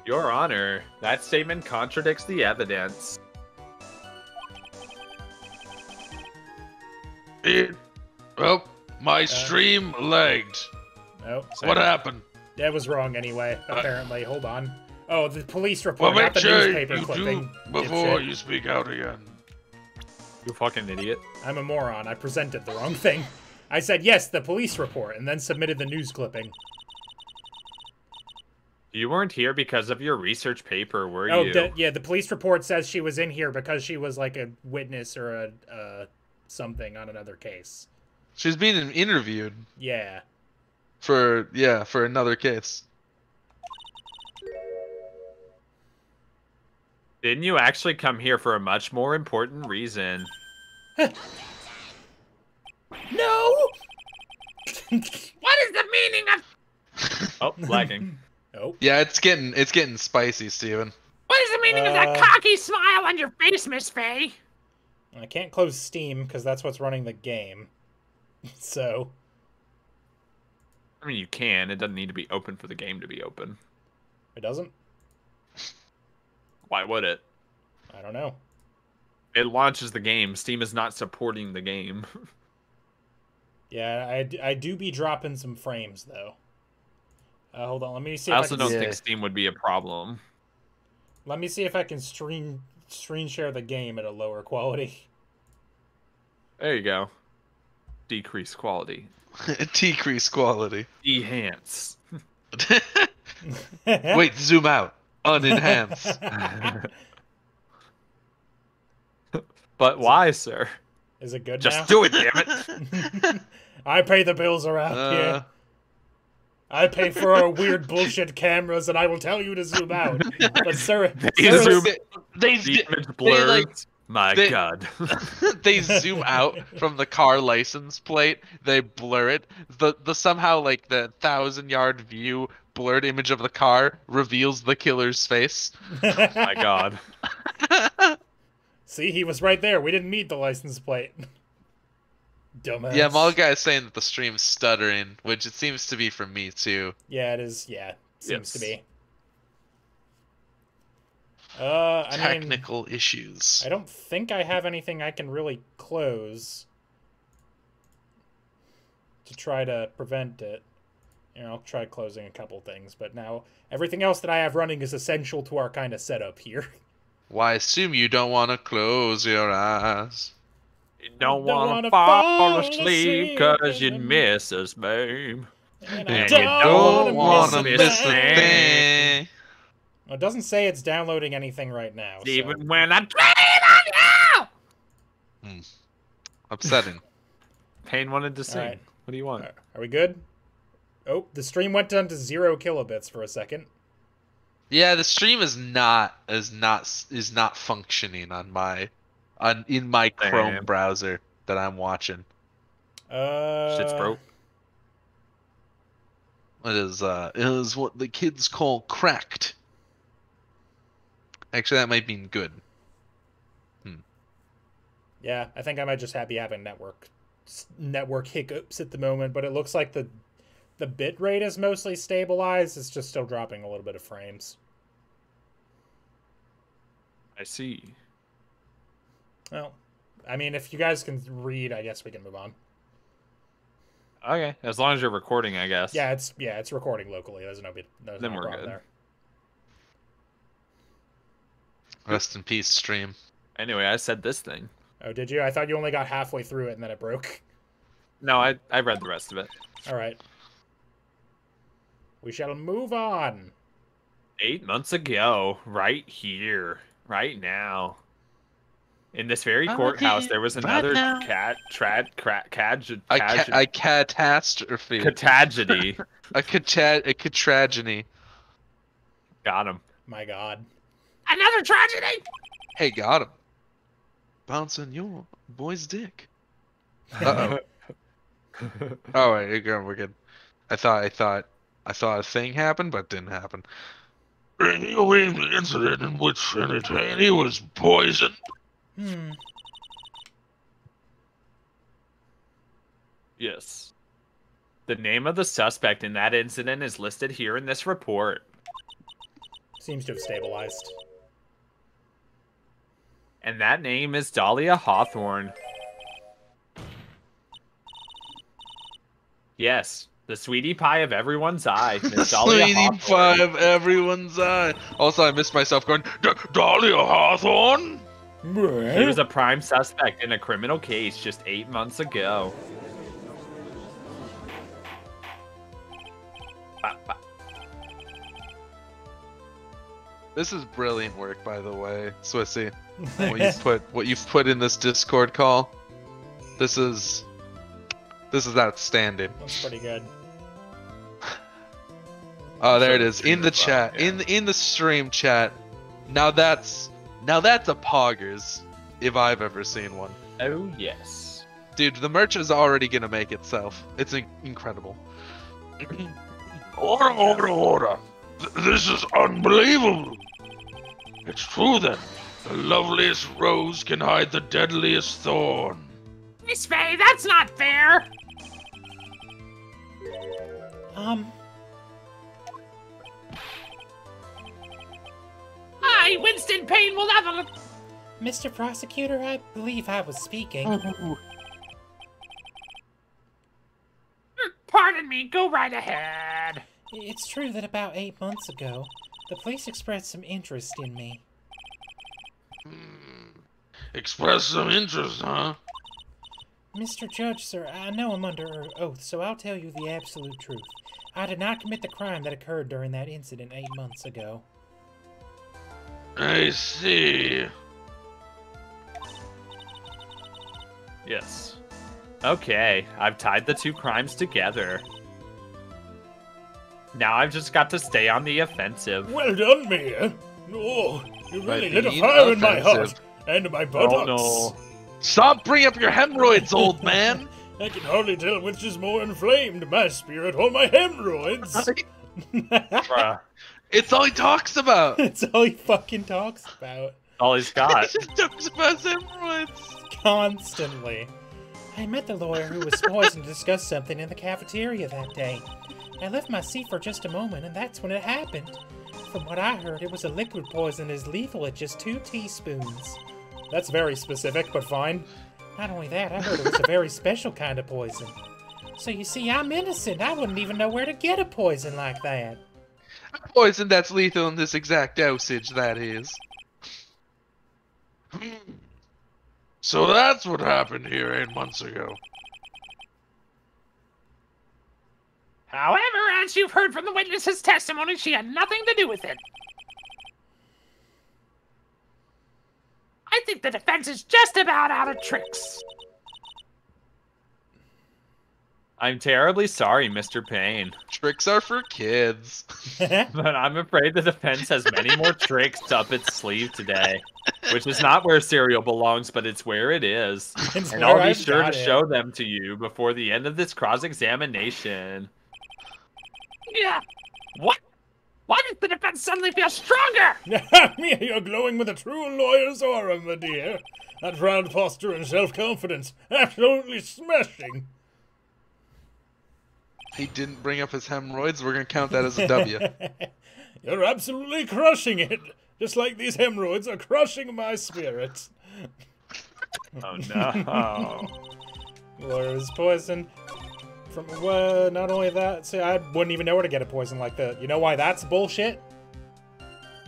Your Honor, that statement contradicts the evidence. Well, my stream lagged. Nope. What happened? That was wrong anyway, apparently. Hold on. Oh, the police report, Well, not make the sure newspaper you clipping. do before Dipshit. you speak out again. You fucking idiot. I'm a moron. I presented the wrong thing. I said, yes, the police report, and then submitted the news clipping. You weren't here because of your research paper, were Oh, you? yeah, the police report says she was in here because she was like a witness or a something on another case. She's being interviewed Yeah. for another case. Didn't you actually come here for a much more important reason? No! What is the meaning of... Oh, lagging. Oh. Yeah, it's getting spicy, Steven. What is the meaning of that cocky smile on your face, Miss Faye? I can't close Steam because that's what's running the game. So. I mean, you can. It doesn't need to be open for the game to be open. It doesn't? Why would it? I don't know. It launches the game. Steam is not supporting the game. Yeah, I do be dropping some frames, though. Hold on, let me see I if also I can... don't think Steam would be a problem. Let me see if I can screen share the game at a lower quality. There you go. Decrease quality. Decrease quality. Enhance. Wait, zoom out. Unenhance. But why, sir? Is it good Just now? do it, damn it. I pay the bills around here. I pay for our weird bullshit cameras, and I will tell you to zoom out. But sir, The They image blurs. like, My they- God. they zoom out from the car license plate. They blur it. The somehow like the 1,000-yard view blurred image of the car reveals the killer's face. My God. See, he was right there. We didn't need the license plate. Dumbass. Yeah, MAGames is saying that the stream's stuttering, which it seems to be for me too. Yeah, it is. Yeah, seems to Yes. be. I mean, Technical issues. I don't think I have anything I can really close to try to prevent it. You know, I'll try closing a couple things, but now everything else that I have running is essential to our kind of setup here. Why, I assume you don't want to close your eyes. You don't wanna want to fall fall asleep asleep because 'cause you'd you- miss us, babe. And And I you don't don't want wanna to miss miss a a thing. thing. Well, it doesn't say it's downloading anything right now. So. Even when I dream on you! Upsetting. Payne wanted to sing. Alright. What do you want? Are we good? Oh, the stream went down to 0 kilobits for a second. Yeah, the stream is not functioning on in my Chrome Damn. browser that I'm watching. Shit's broke. It is what the kids call cracked. Actually, that might mean good. Yeah, I think I might just be having network hiccups at the moment, but it looks like the bit rate is mostly stabilized. It's just still dropping a little bit of frames. I see. Well, I mean, if you guys can read, I guess we can move on. Okay, as long as you're recording, I guess. Yeah, it's recording locally. There's no Then we're problem good. there. Rest in peace, stream. Anyway, I said this thing. Oh, did you? I thought you only got halfway through it and then it broke. No, I read the rest of it. All right. We shall move on. 8 months ago, right here, right now. In this very courthouse, there was another catastrophe. A tragedy. Got him. My God. Another tragedy? Hey, got him. Bouncing your boy's dick. Uh-oh. Oh, wait, we're good. I thought a thing happened, but it didn't happen. Anyway, the incident in which Trinity was poisoned. Yes. The name of the suspect in that incident is listed here in this report. Seems to have stabilized. And that name is Dahlia Hawthorne. Yes, the sweetie pie of everyone's eye. Miss Dahlia Sweetie Hawthorne. pie of everyone's eye. Also, I missed myself going, Dahlia Hawthorne? He was a prime suspect in a criminal case just 8 months ago. This is brilliant work, by the way, Swissy. What you've put in this Discord call. This is outstanding. That's pretty good. Oh, there it is in the chat, in the stream chat. Now that's a poggers, if I've ever seen one. Oh yes, dude, the merch is already gonna make itself. It's incredible. Order. This is unbelievable. It's true then. The loveliest rose can hide the deadliest thorn. Miss Faye, that's not fair. I, Winston Payne, will never... Mr. Prosecutor, I believe I was speaking. Pardon me, go right ahead. It's true that about 8 months ago, the police expressed some interest in me. Express some interest, huh? Mr. Judge, sir, I know I'm under oath, so I'll tell you the absolute truth. I did not commit the crime that occurred during that incident 8 months ago. I see. yes. Okay, I've tied the two crimes together. Now I've just got to stay on the offensive. Well done, Mayor. Oh, you really By lit a being fire in my offensive. heart and my buttocks. Oh no. Stop bringing up your hemorrhoids, old man. I can hardly tell which is more inflamed, my spirit or my hemorrhoids. Bruh. It's all he talks about. That's all he fucking talks about. All he's got. He just talks about hemorrhoids. Constantly. I met the lawyer who was poisoned to discuss something in the cafeteria that day. I left my seat for just a moment, and that's when it happened. From what I heard, it was a liquid poison as lethal at just 2 teaspoons. That's very specific, but fine. Not only that, I heard it was a very special kind of poison. So you see, I'm innocent. I wouldn't even know where to get a poison like that. A poison that's lethal in this exact dosage, that is. So that's what happened here 8 months ago. However, as you've heard from the witness's testimony, she had nothing to do with it. I think the defense is just about out of tricks. I'm terribly sorry, Mr. Payne. Tricks are for kids. But I'm afraid the defense has many more tricks up its sleeve today. Which is not where cereal belongs, but it's where it is. It's And where I'll be I've sure got to it. show them to you before the end of this cross-examination. Yeah. What? Why does the defense suddenly feel stronger? Mia, you're glowing with a true lawyer's aura, my dear. That proud posture and self-confidence. Absolutely smashing. He didn't bring up his hemorrhoids. We're gonna count that as a W. You're absolutely crushing it. Just like these hemorrhoids are crushing my spirit. Oh no. Or is poison from not only that, see, I wouldn't even know where to get a poison like that. You know why that's bullshit?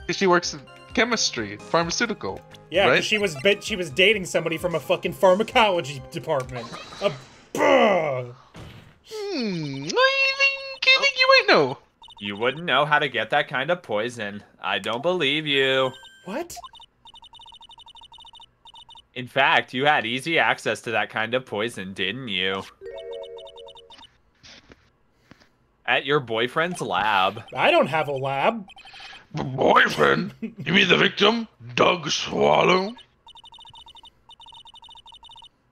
She works in chemistry, pharmaceutical. Yeah, right? because she was dating somebody from a fucking pharmacology department. I think you might know. You wouldn't know how to get that kind of poison. I don't believe you. What? In fact, you had easy access to that kind of poison, didn't you? At your boyfriend's lab. I don't have a lab. Boyfriend? You mean the victim? Doug Swallow?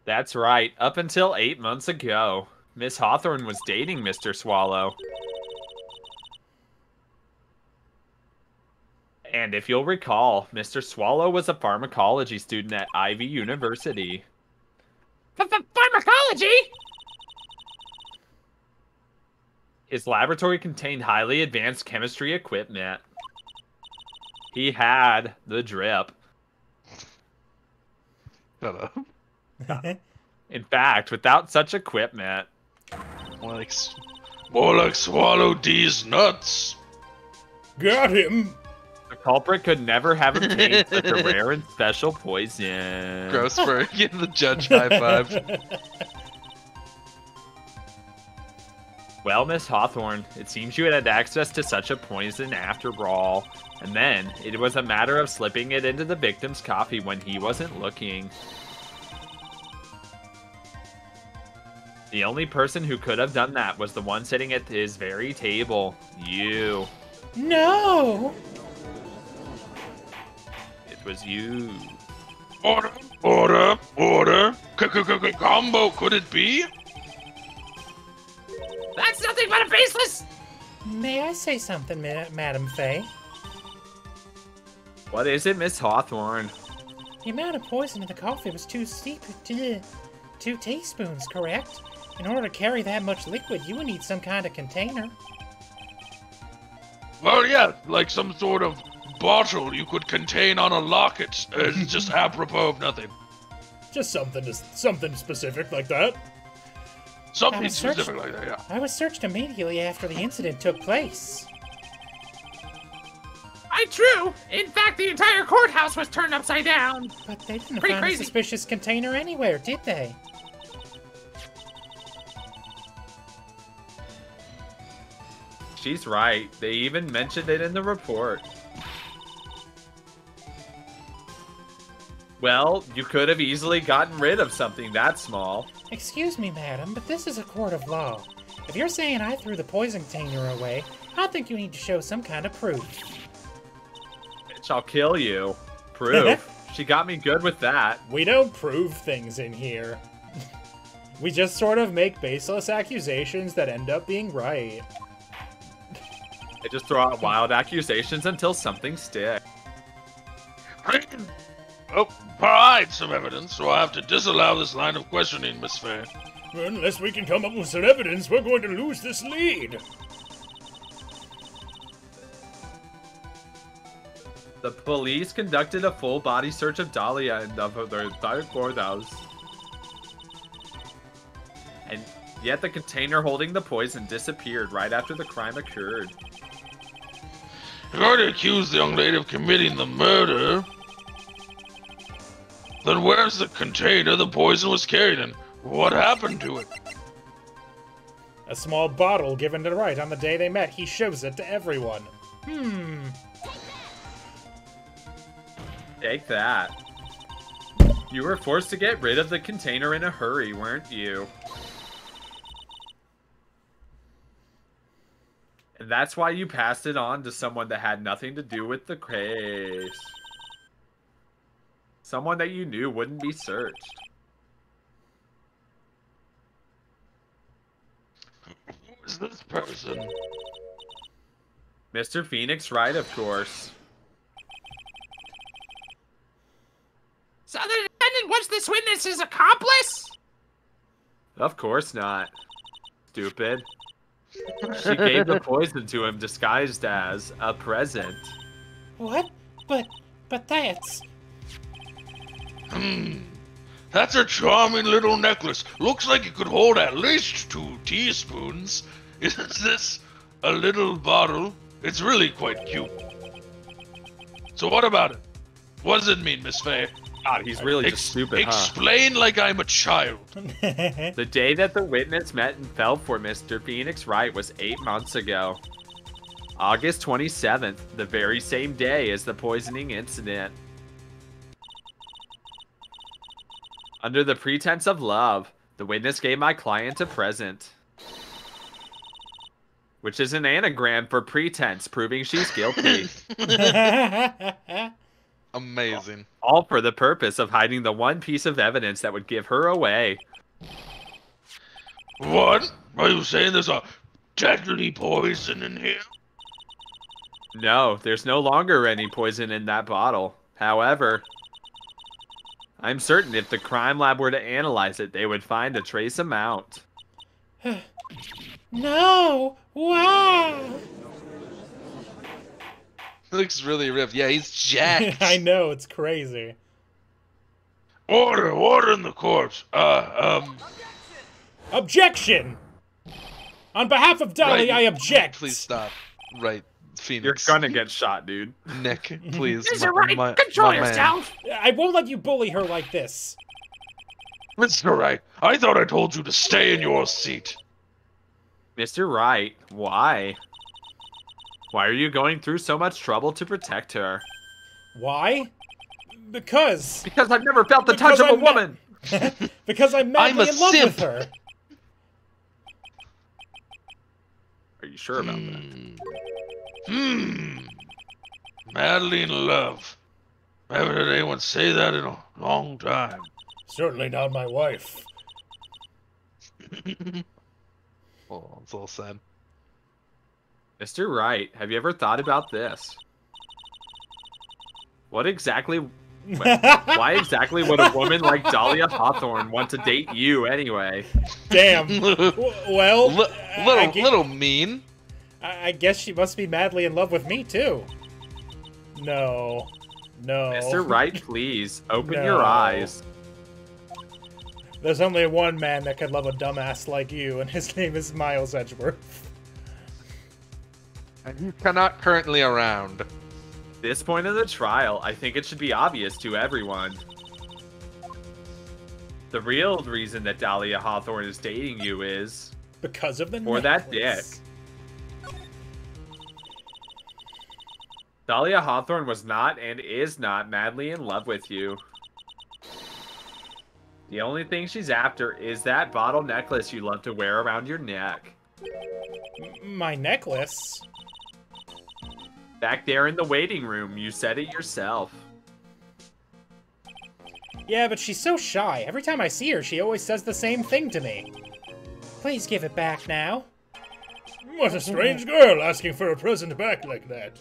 That's right. Up until 8 months ago, Miss Hawthorne was dating Mr. Swallow. And if you'll recall, Mr. Swallow was a pharmacology student at Ivy University. Pharmacology? His laboratory contained highly advanced chemistry equipment. He had the drip. Shut up. In fact, without such equipment... More like Swallow D's nuts. Got him. The culprit could never have obtained such a rare and special poison. Grossberg, give the judge high five. Well, Miss Hawthorne, it seems you had access to such a poison after all. And then, it was a matter of slipping it into the victim's coffee when he wasn't looking. The only person who could have done that was the one sitting at his very table. You. No! It was you. Order. Combo, could it be? That's nothing but a baseless... May I say something, Madam Faye? What is it, Miss Hawthorne? The amount of poison in the coffee was too steep. 2 teaspoons, correct? In order to carry that much liquid, you would need some kind of container. Well, yeah, like some sort of bottle you could contain on a locket. It's just apropos of nothing. Just something specific like that. Something specific like that, yeah. I was searched immediately after the incident took place. True. In fact, the entire courthouse was turned upside down. But they didn't Pretty find crazy. a suspicious container anywhere, did they? She's right. They even mentioned it in the report. Well, you could have easily gotten rid of something that small. Excuse me, madam, but this is a court of law. If you're saying I threw the poison container away, I think you need to show some kind of proof. Bitch, I'll kill you. Proof. She got me good with that. We don't prove things in here. We just sort of make baseless accusations that end up being right. I just throw out wild accusations until something sticks. Oh, provide some evidence, so I have to disallow this line of questioning, Miss Faye. Unless we can come up with some evidence, we're going to lose this lead. The police conducted a full-body search of Dahlia and of their entire courthouse. And yet the container holding the poison disappeared right after the crime occurred. You've already accused the young lady of committing the murder. Then where's the container the poison was carried in? What happened to it? A small bottle given to Wright on the day they met. He shows it to everyone. Take that. You were forced to get rid of the container in a hurry, weren't you? And that's why you passed it on to someone that had nothing to do with the case. Someone that you knew wouldn't be searched. Who is this person? Mr. Phoenix Wright, of course. So the defendant was this witness's accomplice? Of course not. Stupid. She gave the poison to him disguised as a present. What? But that's... That's a charming little necklace. Looks like it could hold at least 2 teaspoons. Isn't this a little bottle? It's really quite cute. So what about it? What does it mean, Miss Faye? God, he's really just stupid, Explain like I'm a child. The day that the witness met and fell for Mr. Phoenix Wright was 8 months ago. August 27th, the very same day as the poisoning incident. Under the pretense of love, the witness gave my client a present. Which is an anagram for pretense, proving she's guilty. Amazing. All for the purpose of hiding the one piece of evidence that would give her away. What? Are you saying there's a deadly poison in here? No, there's no longer any poison in that bottle. However, I'm certain if the crime lab were to analyze it, they would find a trace amount. No! Wow! Looks really ripped. Yeah, he's jacked. I know, it's crazy. Order in the corpse. Objection! On behalf of Dahlia, I object! Please stop. Right, Phoenix. You're gonna get shot, dude. Nick, please. Mr. Wright, control yourself! I won't let you bully her like this. Mr. Wright, I thought I told you to stay in your seat. Mr. Wright, why? Why are you going through so much trouble to protect her? Why? Because I've never felt the touch of a woman! because I'm madly in love simp. with her. Are you sure about that? Madly in love. I haven't heard anyone say that in a long time. Certainly not my wife. Oh, it's all sad. Mr. Wright, have you ever thought about this? Why exactly would a woman like Dahlia Hawthorne want to date you anyway? Damn. Well, Little mean. I guess she must be madly in love with me, too. No. No. Mr. Wright, please, open No. your eyes. There's only one man that could love a dumbass like you, and his name is Miles Edgeworth. And you cannot currently around. This point of the trial, I think it should be obvious to everyone. The real reason that Dahlia Hawthorne is dating you is... Because of the for that dick. necklace. Dahlia Hawthorne was not and is not madly in love with you. The only thing she's after is that bottle necklace you love to wear around your neck. My necklace? Back there in the waiting room, you said it yourself. Yeah, but she's so shy. Every time I see her, she always says the same thing to me. Please give it back now. What a strange girl asking for a present back like that.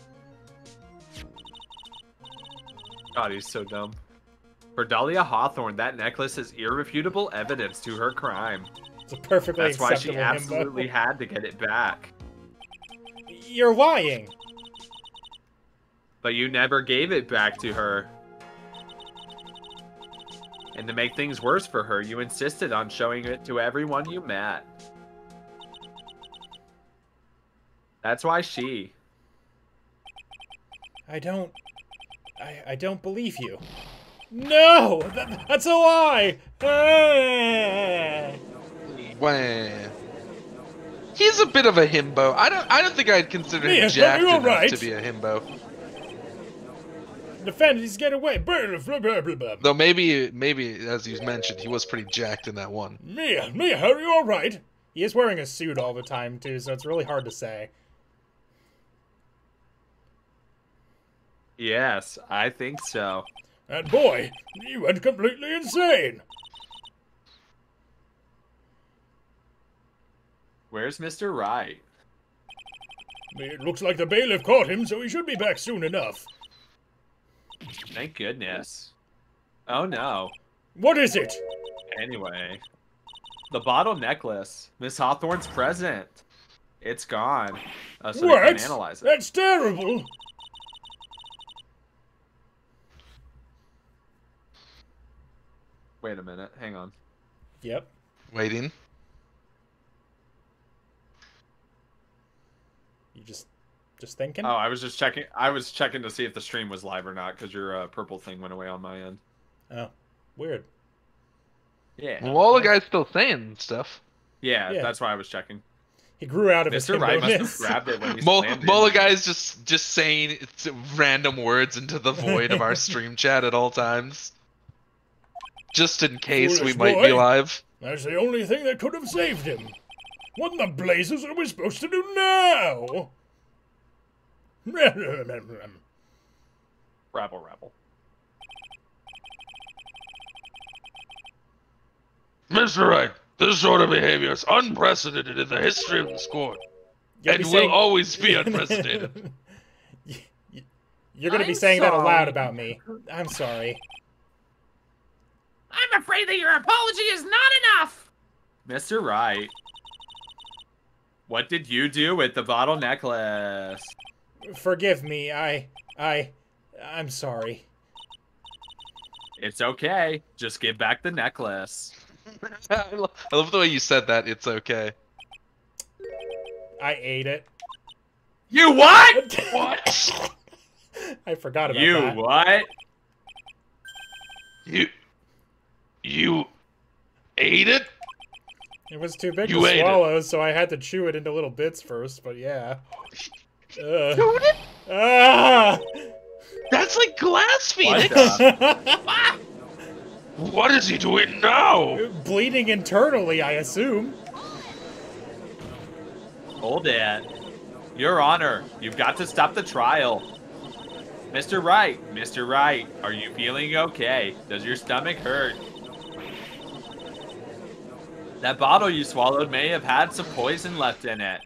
God, he's so dumb. For Dahlia Hawthorne, that necklace is irrefutable evidence to her crime. It's a perfectly That's why acceptable she absolutely himbo. had to get it back. You're lying. But you never gave it back to her. And to make things worse for her, you insisted on showing it to everyone you met. That's why she... I don't believe you. No! That's a lie! Wah. He's a bit of a himbo. I don't think I'd consider him Yeah, jacked you're enough right. to be a himbo. Defend, he's getting away. Blah, blah, blah, blah, blah. Though maybe as you mentioned, he was pretty jacked in that one. Mia, are you alright? He is wearing a suit all the time, too, so it's really hard to say. Yes, I think so. And boy, you went completely insane. Where's Mr. Wright? It looks like the bailiff caught him, so he should be back soon enough. Thank goodness. Oh no. What is it? Anyway. The bottle necklace. Miss Hawthorne's present. It's gone. So they What? can analyze it. That's terrible. Wait a minute. Hang on. Yep. Waiting. You just thinking? Oh, I was just checking. I was checking to see if the stream was live or not because your purple thing went away on my end. Oh, weird. Yeah. Well, all the guys still saying stuff. Yeah, Yeah. that's why I was checking. He grew out of his Mr. Wright must have himbo-ness. grabbed it when he slammed it. Mola guy's just saying random words into the void of our stream chat at all times. Just in case we Foolish might be boy. live. That's the only thing that could have saved him. What in the blazes are we supposed to do now? Rabble, rabble. Mr. Wright, this sort of behavior is unprecedented in the history of this court. You'll And be will saying- always be unprecedented. You're gonna be I'm saying that aloud sorry. about me. I'm sorry. I'm afraid that your apology is not enough. Mr. Wright. What did you do with the bottle necklace? Forgive me. I'm sorry. It's okay. Just give back the necklace. I love the way you said that. It's okay. I ate it. You what? What? I forgot about You that. what? You ate it? It was too big You to ate it. swallow, so I had to chew it into little bits first, but yeah. Ah! That's like glass, What Phoenix. the- What is he doing now? Bleeding internally, I assume. Hold it. Your Honor, you've got to stop the trial. Mr. Wright, are you feeling okay? Does your stomach hurt? That bottle you swallowed may have had some poison left in it.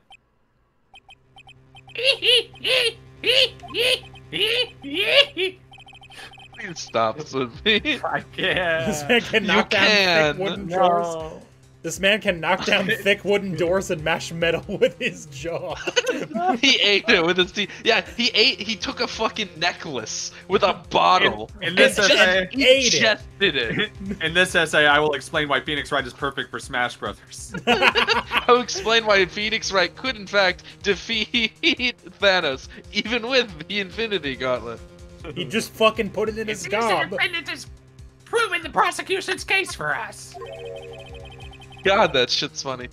Please stop this with me. I This can't. man can You knock down can. thick wooden doors. No. This man can knock down thick wooden doors and mash metal with his jaw. He ate it with his teeth. Yeah, he took a fucking necklace with a bottle. In this and essay, he ate it. ingested it. in this essay, I will explain why Phoenix Wright is perfect for Smash Brothers. I'll explain why Phoenix Wright could in fact defeat Thanos, even with the Infinity Gauntlet. He just fucking put it in It his seems the gob. defendant has proven the prosecution's case for us. God, that shit's funny.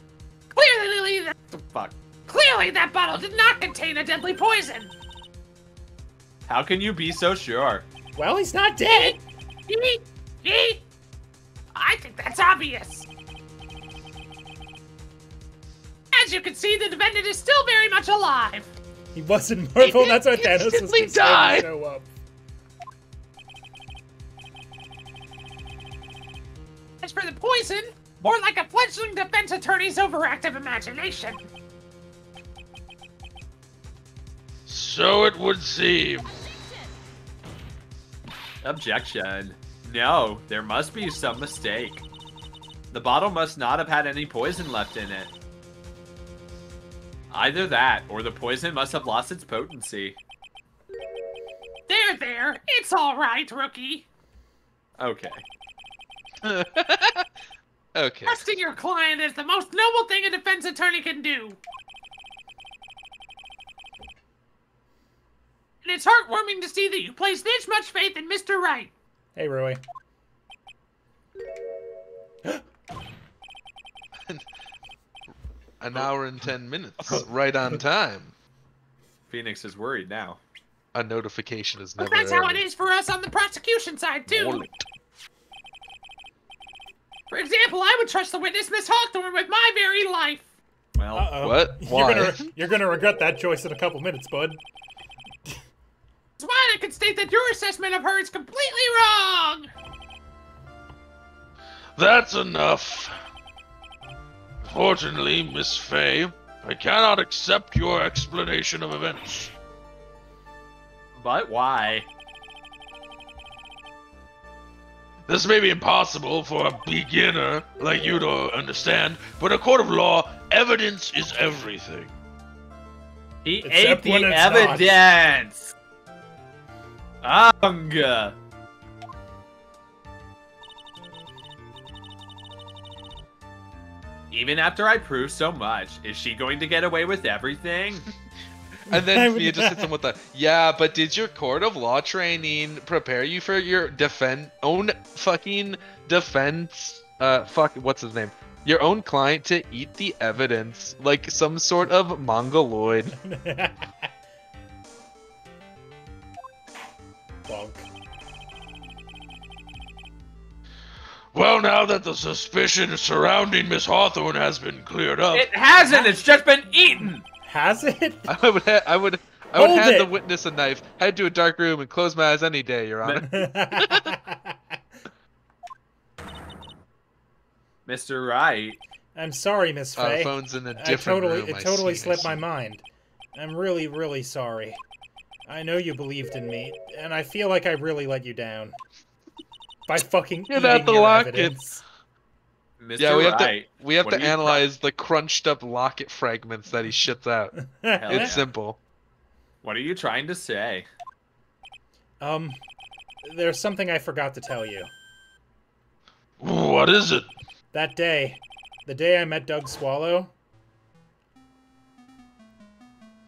Clearly that bottle did not contain a deadly poison. How can you be so sure? Well, he's not dead. I think that's obvious. As you can see, the defendant is still very much alive. He wasn't Marvel. That's why Thanos was instantly just going died. to show up. As for the poison, more like a fledgling defense attorney's overactive imagination. So it would seem. Objection. No, there must be some mistake. The bottle must not have had any poison left in it. Either that, or the poison must have lost its potency. There, it's all right, rookie. Okay. Okay. Trusting your client is the most noble thing a defense attorney can do. And it's heartwarming to see that you place this much faith in Mr. Wright. Hey, Rui. An hour and 10 minutes, right on time. Phoenix is worried now. A notification is But never that's how it early. is for us on the prosecution side, too. For example, I would trust the witness, Miss Hawthorne, with my very life. Well, Uh-oh. What? Why? You're gonna regret that choice in a couple minutes, bud. That's why I can state that your assessment of her is completely wrong. That's enough. Fortunately, Miss Fay, I cannot accept your explanation of events. but why? This may be impossible for a beginner like you to understand, but in a court of law, evidence is everything. He Except ate when the it's not. evidence! Ung! Even after I prove so much, is she going to get away with everything? And then Fia just hits him with the, yeah, but did your court of law training prepare you for your own fucking defense? What's his name? Your own client to eat the evidence like some sort of mongoloid. Bonk. Well, now that the suspicion surrounding Miss Hawthorne has been cleared up... It hasn't! It's just been eaten! Has it? I would hand the witness a knife, head to a dark room, and close my eyes any day, Your Honor. Mr. Wright. I'm sorry, Miss Faye. Phone's in a different room. It totally slipped my mind. I'm really, really sorry. I know you believed in me, and I feel like I really let you down. By fucking eating your evidence. Mr. Yeah, we have to analyze the crunched up locket fragments that he shits out. It's simple. What are you trying to say? There's something I forgot to tell you. What is it? That day, the day I met Doug Swallow.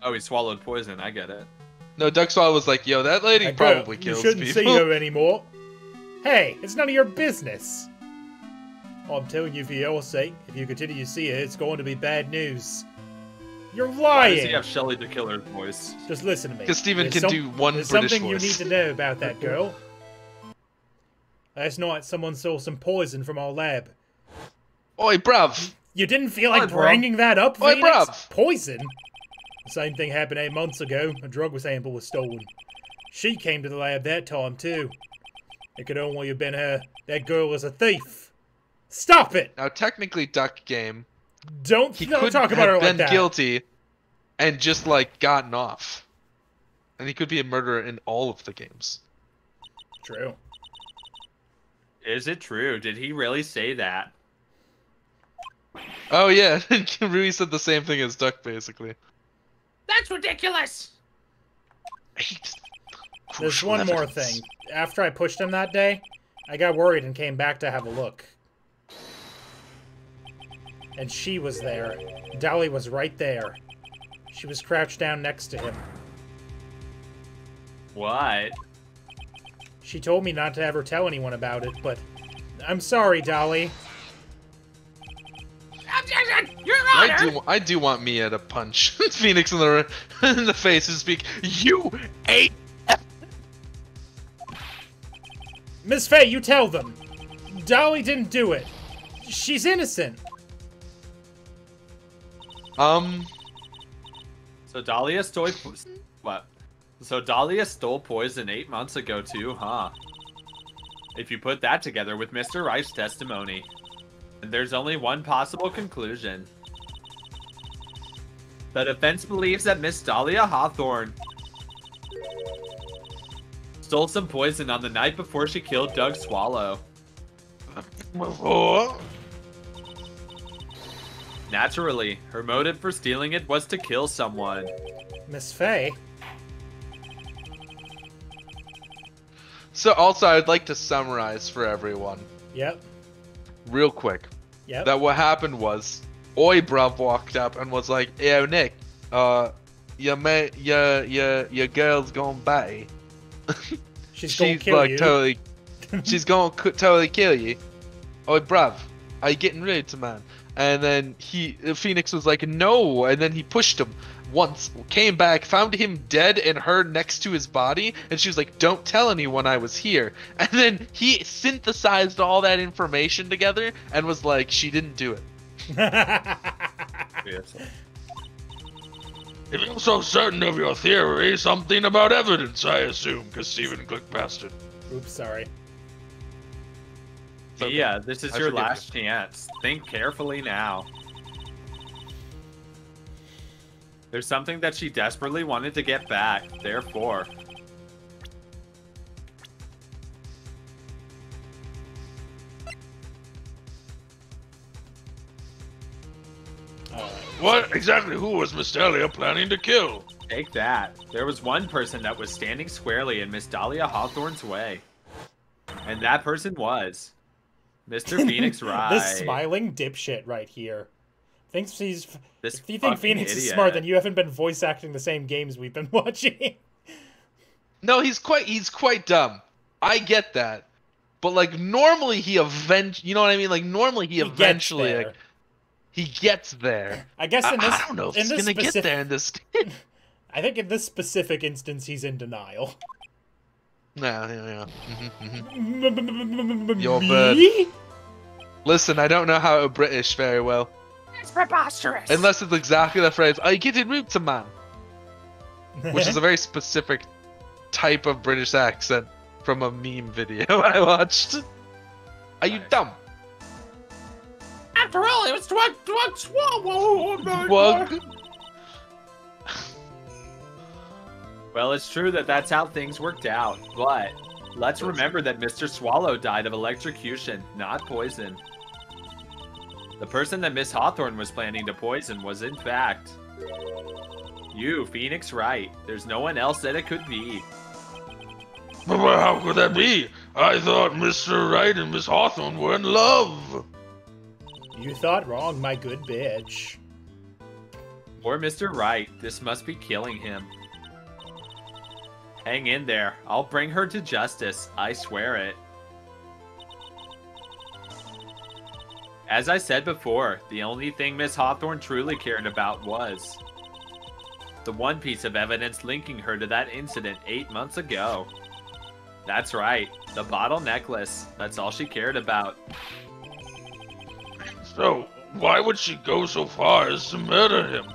Oh, he swallowed poison. I get it. No, Doug Swallow was like, yo, that lady probably kills people. You shouldn't see her anymore. Hey, it's none of your business. I'm telling you for your sake, if you continue to see her, it's going to be bad news. You're lying! Why does he have Shelley the Killer's voice? Just listen to me. Because Steven can do one British voice. There's something you need to know about that girl. Last night, someone stole some poison from our lab. Oi, bruv! You didn't feel like bringing that up, Phoenix? Oi, bruv! Poison? The same thing happened 8 months ago. A drug sample was stolen. She came to the lab that time, too. It could only have been her. That girl is a thief. Stop it! Now, technically, Duck Game. Don't talk about her like that. He could have been guilty and just, like, gotten off. And he could be a murderer in all of the games. True. Is it true? Did he really say that? Oh, yeah. Rui said the same thing as Duck, basically. That's ridiculous! There's one more thing. After I pushed him that day, I got worried and came back to have a look. And she was there. Dahlia was right there. She was crouched down next to him. What? She told me not to ever tell anyone about it, but... I'm sorry, Dahlia. Objection! Your Honor! I do want Mia to punch Phoenix in the face and speak, you ate... Miss Faye, you tell them. Dahlia didn't do it. She's innocent. So Dahlia stole... What? So Dahlia stole poison 8 months ago too, huh? If you put that together with Mr. Wright's testimony, there's only one possible conclusion. The defense believes that Miss Dahlia Hawthorne stole some poison on the night before she killed Doug Swallow. Naturally, her motive for stealing it was to kill someone. Miss Faye? So also, I'd like to summarize for everyone. Yep. Real quick. Yep. That what happened was, Oi bruv walked up and was like, yo Nick, your girl's gonna batty. She's gonna kill you. Totally, she's gonna totally kill you. Oi bruv, are you getting ready to man? And then Phoenix was like, no, and then he pushed him once, came back, found him dead and her next to his body, and she was like, don't tell anyone I was here. And then he synthesized all that information together and was like, she didn't do it. If you're so certain of your theory, something about evidence, I assume, because Steven clicked past it. Oops, sorry. Yeah, this is your last chance. Think carefully now. There's something that she desperately wanted to get back, therefore. What exactly who was Miss Dahlia planning to kill? Take that. There was one person that was standing squarely in Miss Dahlia Hawthorne's way. And that person was Mr. Phoenix Wright. This smiling dipshit right here. Thinks he's... This if you think fucking Phoenix is idiot. smart, then you haven't been voice acting the same games we've been watching. No, he's quite dumb. I get that. But like normally you know what I mean? Like normally he eventually like, he gets there. I guess in this I don't know if he's gonna get there in this. I think in this specific instance he's in denial. Yeah. You're bad. Listen, I don't know how to British very well. It's preposterous. Unless it's exactly the phrase, I get it root to man. Which is a very specific type of British accent from a meme video I watched. Are you dumb? After all, it was Wug. Well, it's true that that's how things worked out, but let's remember that Mr. Swallow died of electrocution, not poison. The person that Miss Hawthorne was planning to poison was, in fact, you, Phoenix Wright. There's no one else that it could be. But how could that be? I thought Mr. Wright and Miss Hawthorne were in love. You thought wrong, my good bitch. Poor Mr. Wright, this must be killing him. Hang in there. I'll bring her to justice. I swear it. As I said before, the only thing Miss Hawthorne truly cared about was the one piece of evidence linking her to that incident 8 months ago. That's right, the bottle necklace. That's all she cared about. So, why would she go so far as to murder him?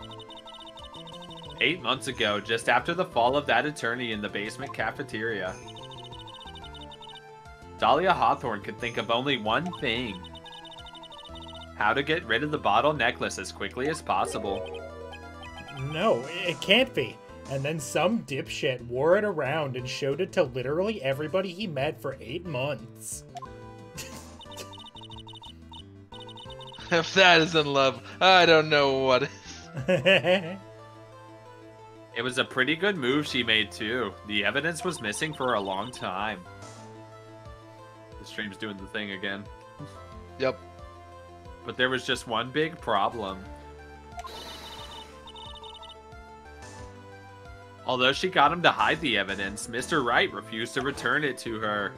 8 months ago, just after the fall of that attorney in the basement cafeteria. Dahlia Hawthorne could think of only one thing. How to get rid of the bottle necklace as quickly as possible. No, it can't be. And then some dipshit wore it around and showed it to literally everybody he met for 8 months. If that isn't love, I don't know what is. It was a pretty good move she made too. The evidence was missing for a long time. The stream's doing the thing again. Yep. But there was just one big problem. Although she got him to hide the evidence, Mr. Wright refused to return it to her.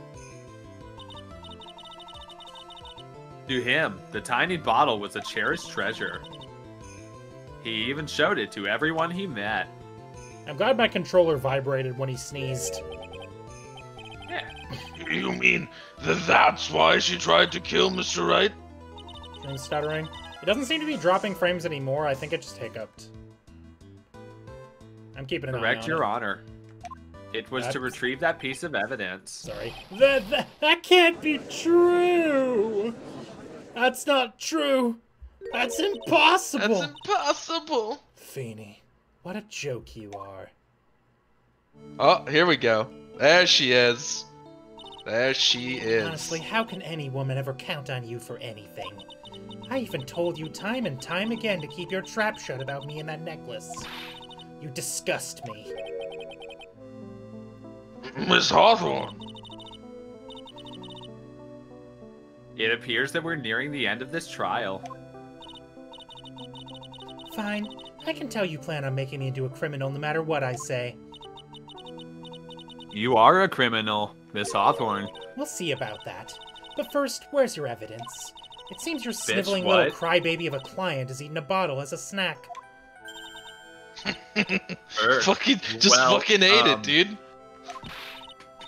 To him, the tiny bottle was a cherished treasure. He even showed it to everyone he met. I'm glad my controller vibrated when he sneezed. Yeah. You mean that's why she tried to kill Mr. Wright? I'm stuttering. It doesn't seem to be dropping frames anymore. I think it just hiccuped. I'm keeping an eye on Correct, Your it. Honor. It was to retrieve that piece of evidence. Sorry. That can't be true! That's not true! That's impossible! That's impossible! Feeny, what a joke you are. Oh, here we go. There she is. There she is. Honestly, how can any woman ever count on you for anything? I even told you time and time again to keep your trap shut about me and that necklace. You disgust me. Miss Hawthorne. It appears that we're nearing the end of this trial. Fine. I can tell you plan on making me into a criminal no matter what I say. You are a criminal, Miss Hawthorne. We'll see about that. But first, where's your evidence? It seems your sniveling what? little crybaby of a client is eating a bottle as a snack. Fucking ate it, dude.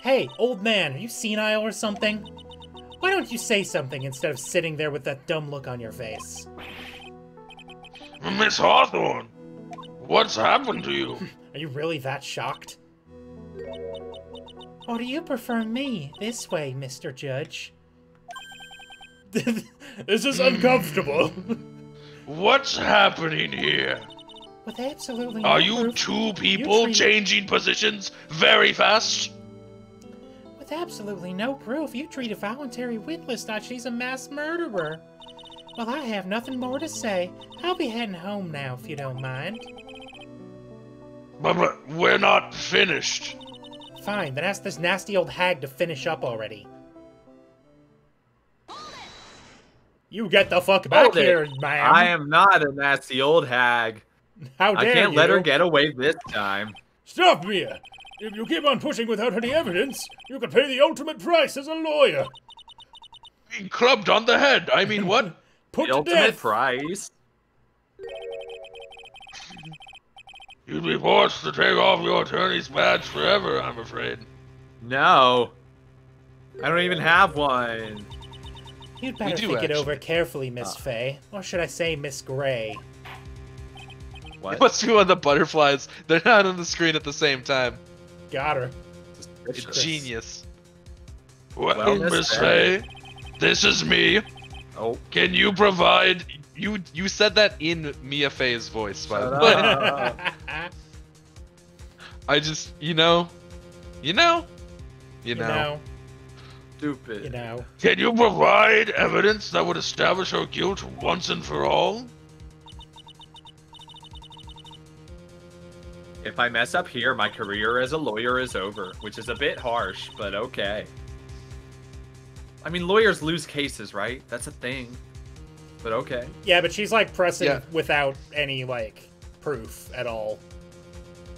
Hey, old man, are you senile or something? Why don't you say something instead of sitting there with that dumb look on your face? Miss Hawthorne, what's happened to you? Are you really that shocked? Or do you prefer me this way, Mr. Judge? This is uncomfortable. What's happening here? With absolutely Are no you proof, two people treated- changing positions very fast? With absolutely no proof, you treat a voluntary witness like she's a mass murderer. Well, I have nothing more to say. I'll be heading home now, if you don't mind. But we're not finished. Fine, then ask this nasty old hag to finish up already. You get the fuck back here, ma'am. I am not a nasty old hag. How dare you? I can't let her get away this time. Stop, Mia. If you keep on pushing without any evidence, you could pay the ultimate price as a lawyer. Being clubbed on the head. I mean, what? Put The to ultimate death. price. You'd be forced to take off your attorney's badge forever, I'm afraid. No. I don't even have one. You'd better do, think it actually. over carefully, Miss Faye. Or should I say Miss Gray? It What? must be one of the butterflies. They're not on the screen at the same time. Got her. It's genius. Well, Miss Miss Faye. Faye, this is me. Oh. Can you provide... You said that in Mia Faye's voice, by the Shut way. up. I just, you know. You know. Stupid. Can you provide evidence that would establish her guilt once and for all? If I mess up here, my career as a lawyer is over, which is a bit harsh, but okay. I mean, lawyers lose cases, right? That's a thing. But okay. Yeah, but she's like pressing Yeah. without any like proof at all.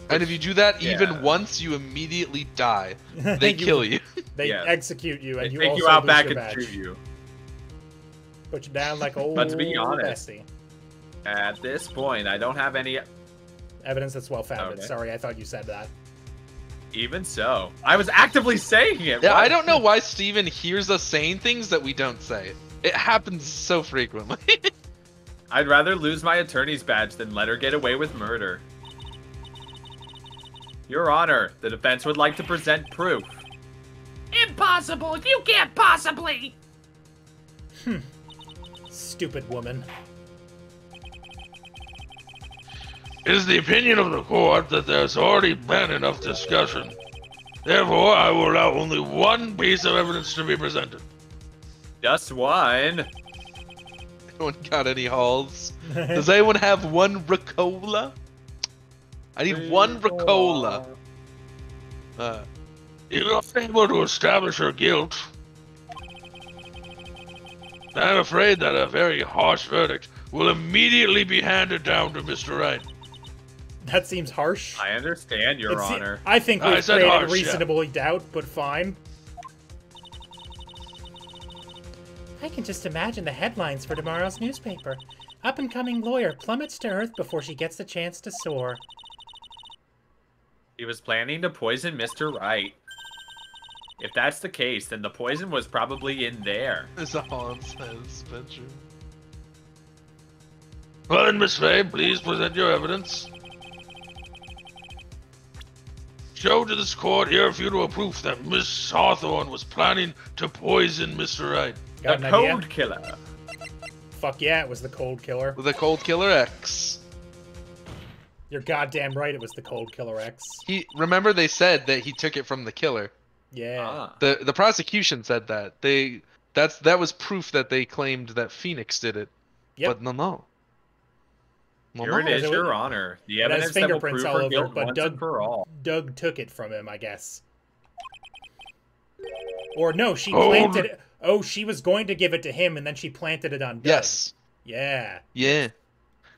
And if you do that Yeah. even once, you immediately die. They kill you. They Yeah. execute you, They and you take also you out lose back your and badge. shoot you. Put you down like old But to be honest- Bessie. At this point, I don't have any... Evidence that's well founded. Okay. Sorry, I thought you said that. Even so. I was actively saying it. Yeah, What? I don't know why Steven hears us saying things that we don't say. It happens so frequently. I'd rather lose my attorney's badge than let her get away with murder. Your Honor, the defense would like to present proof. Impossible! You can't possibly! Stupid woman. It is the opinion of the court that there's already been enough discussion. Therefore, I will allow only one piece of evidence to be presented. Just one. Anyone got any halls? Does anyone have one Ricola? I need one Ricola. You're not able to establish her guilt. I'm afraid that a very harsh verdict will immediately be handed down to Mr. Wright. That seems harsh. I understand, Your It's- Honor. I think I we've said created harsh, yeah. reasonably doubt, but fine. I can just imagine the headlines for tomorrow's newspaper. Up-and-coming lawyer plummets to earth before she gets the chance to soar. He was planning to poison Mr. Wright. If that's the case, then the poison was probably in there. There's a hall in Spencer's bedroom. Well then, Miss Faye, please present your evidence. Show to this court irrefutable proof that Miss Hawthorne was planning to poison Mr. Wright. Got The an idea? Code Killer. Fuck yeah, it was the Cold Killer. With a Cold Killer X. You're goddamn right, it was the Cold Killer X. Remember they said that he took it from the killer. Yeah. Ah. The prosecution said that. That was proof that they claimed that Phoenix did it. Yep. But no. Here it is, It Your was- Honor. The it has evidence that will fingerprints prove all her over it, guilt but once Doug- and for all. Doug took it from him, I guess. Or no, she Oh. planted it. Oh, she was going to give it to him, and then she planted it on Doug. Yes. Yeah. Yeah.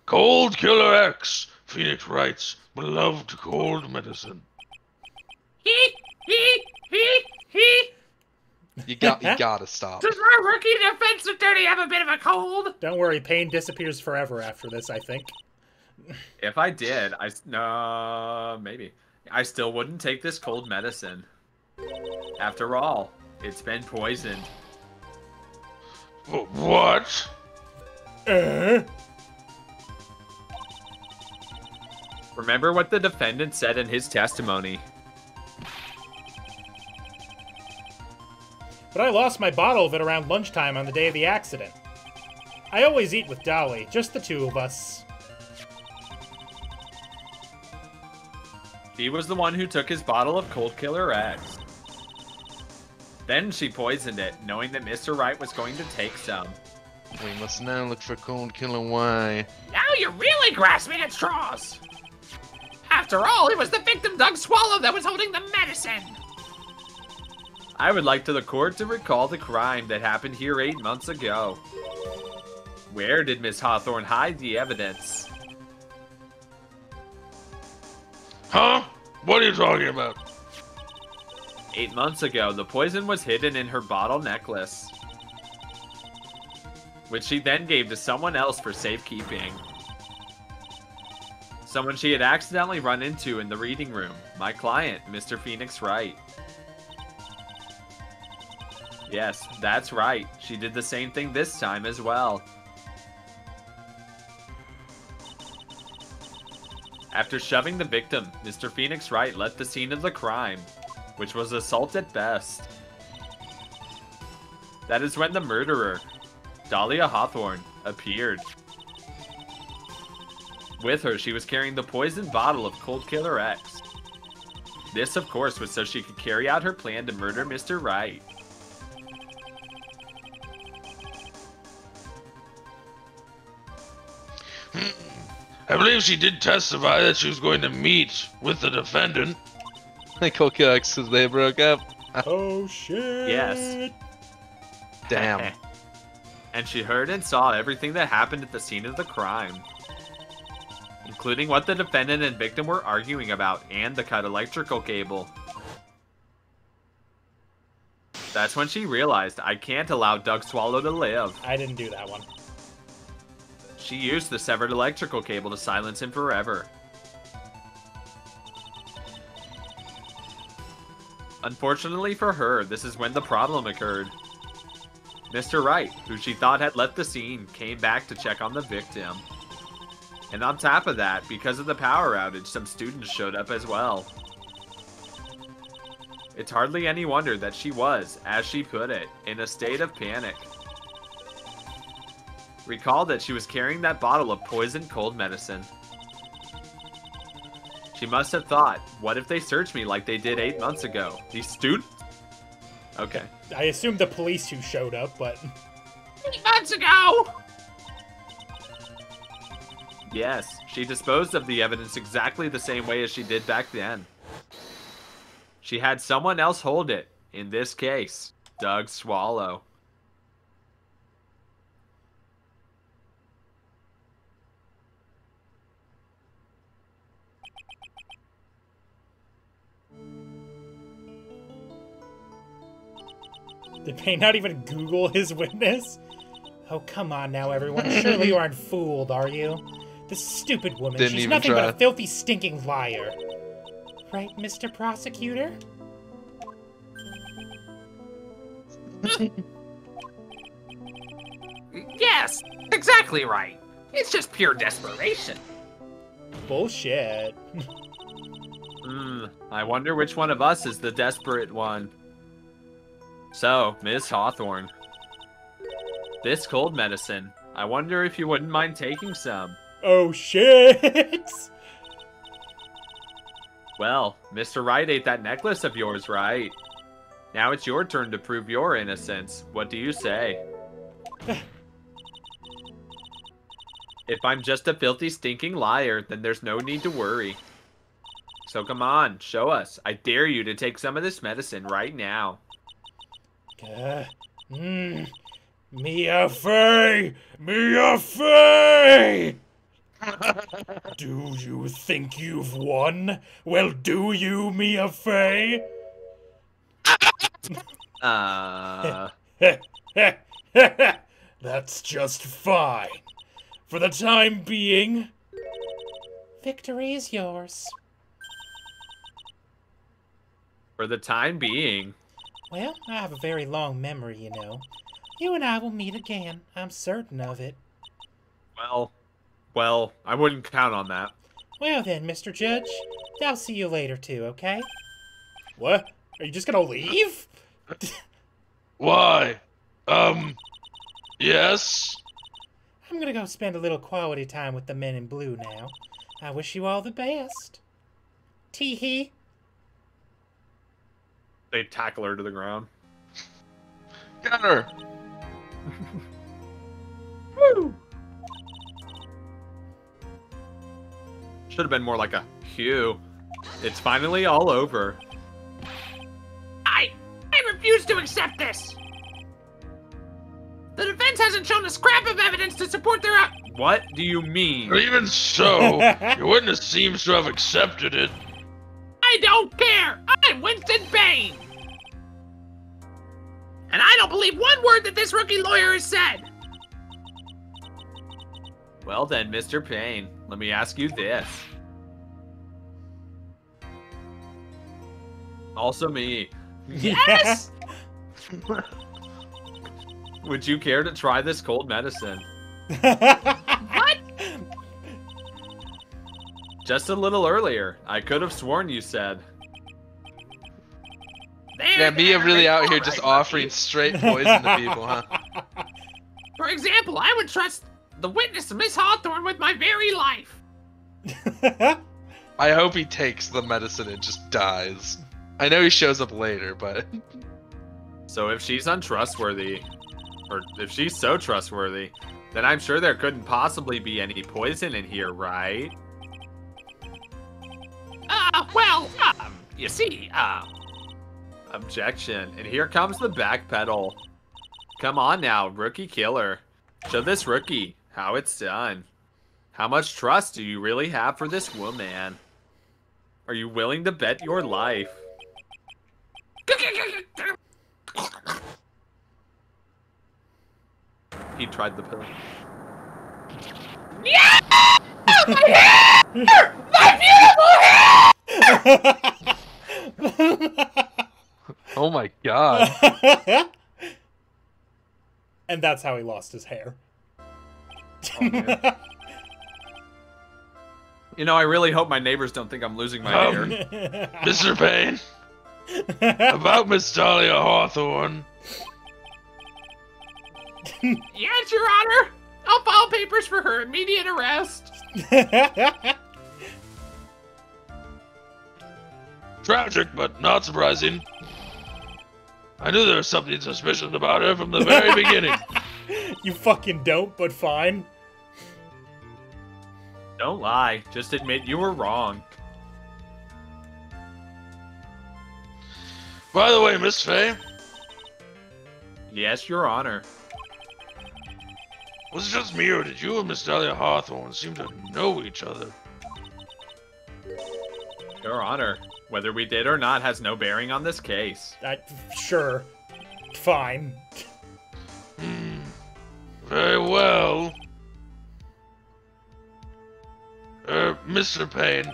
Cold Killer X, Phoenix Wright's beloved cold medicine. He. You gotta stop. Does our rookie defense attorney have a bit of a cold? Don't worry, pain disappears forever after this, I think. If I did, no, maybe. I still wouldn't take this cold medicine. After all, it's been poisoned. What? Remember what the defendant said in his testimony. But I lost my bottle of it around lunchtime on the day of the accident. I always eat with Dolly, just the two of us. He was the one who took his bottle of Cold Killer X. Then she poisoned it, knowing that Mr. Wright was going to take some. We must now look for Cold Killer Y. Now you're really grasping at straws. After all, it was the victim Doug swallowed that was holding the medicine. I would like to the court to recall the crime that happened here 8 months ago. Where did Miss Hawthorne hide the evidence? Huh? What are you talking about? 8 months ago, the poison was hidden in her bottle necklace, which she then gave to someone else for safekeeping. Someone she had accidentally run into in the reading room. My client, Mr. Phoenix Wright. Yes, that's right. She did the same thing this time as well. After shoving the victim, Mr. Phoenix Wright left the scene of the crime, which was assault at best. That is when the murderer, Dahlia Hawthorne, appeared. With her, she was carrying the poisoned bottle of Cold Killer X. This, of course, was so she could carry out her plan to murder Mr. Wright. I believe she did testify that she was going to meet with the defendant. Cold Killer X because they broke up. Oh shit! Yes. Damn. And she heard and saw everything that happened at the scene of the crime, including what the defendant and victim were arguing about and the cut electrical cable. That's when she realized, I can't allow Doug Swallow to live. I didn't do that one. She used the severed electrical cable to silence him forever. Unfortunately for her, this is when the problem occurred. Mr. Wright, who she thought had left the scene, came back to check on the victim. And on top of that, because of the power outage, some students showed up as well. It's hardly any wonder that she was, as she put it, in a state of panic. Recall that she was carrying that bottle of poisoned cold medicine. She must have thought, what if they search me like they did 8 months ago? These students? Okay. I assumed the police who showed up, but... 8 months ago! Yes, she disposed of the evidence exactly the same way as she did back then. She had someone else hold it. In this case, Doug Swallow. Did they not even Google his witness? Oh, come on now, everyone. Surely you aren't fooled, are you? This stupid woman, Didn't she's even nothing try. but a filthy, stinking liar. Right, Mr. Prosecutor? Yes, exactly right. It's just pure desperation. Bullshit. I wonder which one of us is the desperate one. So, Miss Hawthorne. This cold medicine, I wonder if you wouldn't mind taking some. Oh, shit! Well, Mr. Wright ate that necklace of yours, right? Now it's your turn to prove your innocence. What do you say? If I'm just a filthy, stinking liar, then there's no need to worry. So come on, show us. I dare you to take some of this medicine right now. Mia Fey! Mia Fey! Do you think you've won? Well, do you, Mia Fey? That's just fine. For the time being, Victory is yours. For the time being. Well, I have a very long memory, you know. You and I will meet again. I'm certain of it. Well, I wouldn't count on that. Well then, Mr. Judge, I'll see you later too, okay? what? Are you just gonna leave? Why? Yes? I'm gonna go spend a little quality time with the men in blue now. I wish you all the best. Tee-hee. They tackle her to the ground. Got her. Woo! Should have been more like a Hugh. It's finally all over. I refuse to accept this. The defense hasn't shown a scrap of evidence to support their... What do you mean? But even so, your witness seems to have accepted it. I don't care! I'm Winston Payne! And I don't believe one word that this rookie lawyer has said! Well then, Mr. Payne, let me ask you this. Also me. Yes! Would you care to try this cold medicine? What? Just a little earlier. I could have sworn you said. Yeah, Mia really out here just offering straight poison to people, huh? For example, I would trust the witness, Miss Hawthorne, with my very life. I hope he takes the medicine and just dies. I know he shows up later, but... So if she's untrustworthy, or if she's so trustworthy, then I'm sure there couldn't possibly be any poison in here, right? You see, Objection. And here comes the backpedal. Come on now, rookie killer. Show this rookie how it's done. How much trust do you really have for this woman? Are you willing to bet your life? He tried the pill. yeah! My hair! My beautiful hair! Oh my god. And that's how he lost his hair. Oh, you know, I really hope my neighbors don't think I'm losing my hair. Mr. Payne, about Miss Dahlia Hawthorne. Yes, Your Honor. I'll file papers for her immediate arrest. Tragic, but not surprising. I knew there was something suspicious about her from the very beginning. You fucking don't, but fine. Don't lie. Just admit you were wrong. By the way, Miss Faye, Yes, Your Honor. was it just me or did you and Miss Dahlia Hawthorne seem to know each other? Your Honor. Whether we did or not has no bearing on this case. Sure. Fine. Very well. Mr. Payne.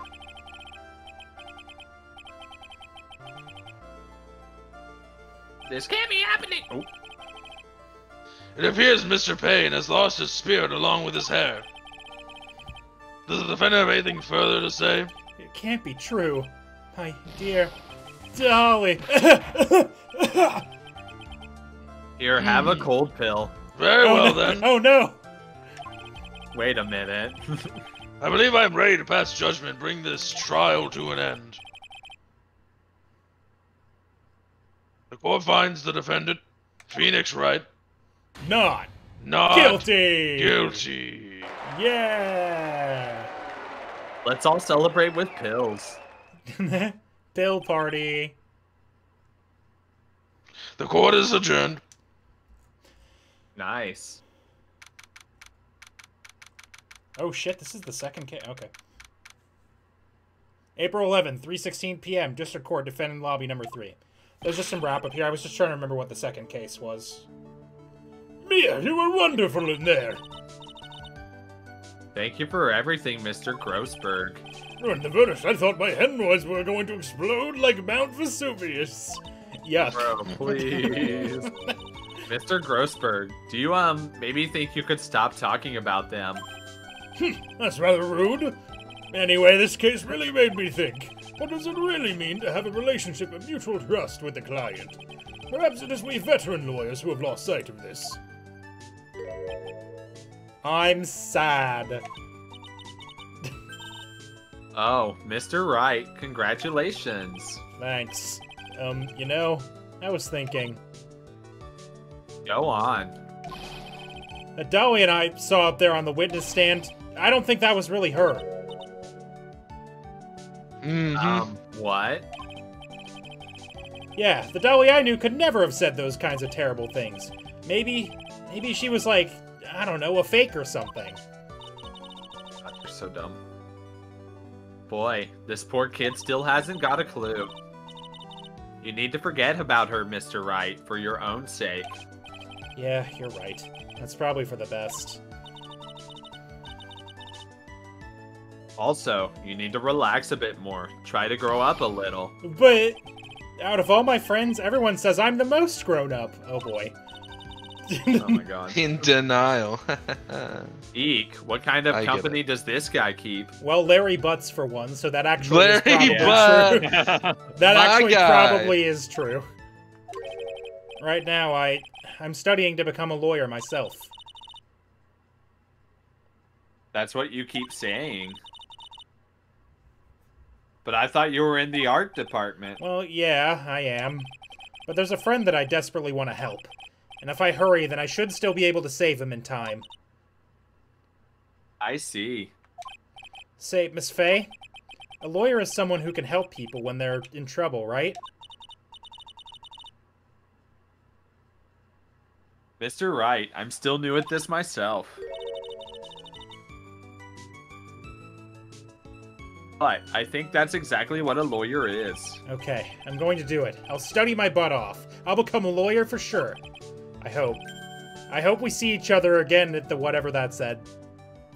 This can't be happening. Oh. It appears Mr. Payne has lost his spirit along with his hair. Does the defendant have anything further to say? It can't be true. My dear Dolly. Here, have a cold pill. Very well then. Oh no. Wait a minute. I believe I am ready to pass judgment and bring this trial to an end. The court finds the defendant, Phoenix Wright, Not guilty. Yeah. Let's all celebrate with pills. Pill party. The court is adjourned. Nice. Oh shit, this is the second case. Okay. April 11th, 3:16 p.m. District Court, defendant lobby number 3. There's just some wrap up here. I was just trying to remember what the second case was. Mia, you were wonderful in there. Thank you for everything, Mr. Grossberg. When the first, I thought my hemorrhoids were going to explode like Mount Vesuvius. Yuck. Bro, please. Mr. Grossberg, do you, maybe think you could stop talking about them? That's rather rude. Anyway, this case really made me think. What does it really mean to have a relationship of mutual trust with the client? Perhaps it is we veteran lawyers who have lost sight of this. I'm sad. Oh, Mr. Wright, congratulations. Thanks. You know, I was thinking. Go on. Dahlia and I saw up there on the witness stand. I don't think that was really her. Mm-hmm. What? Yeah, the Dahlia I knew could never have said those kinds of terrible things. Maybe she was like, I don't know, a fake or something. God, you're so dumb. Boy, this poor kid still hasn't got a clue. You need to forget about her, Mr. Wright, for your own sake. Yeah, you're right. That's probably for the best. Also, you need to relax a bit more. Try to grow up a little. But out of all my friends, everyone says I'm the most grown up. Oh boy. Oh my god. In denial. Eek, what kind of I get company does this guy keep? Well, Larry Butts for one, so that actually is Larry probably Butts! true. That My actually guy. probably is true. Right now, I'm studying to become a lawyer myself. That's what you keep saying. But I thought you were in the art department. Well, yeah, I am. But there's a friend that I desperately want to help. And if I hurry, then I should still be able to save him in time. I see. Say, Miss Faye, a lawyer is someone who can help people when they're in trouble, right? Mr. Wright, I'm still new at this myself. But I think that's exactly what a lawyer is. Okay, I'm going to do it. I'll study my butt off. I'll become a lawyer for sure. I hope. I hope we see each other again at the whatever that said.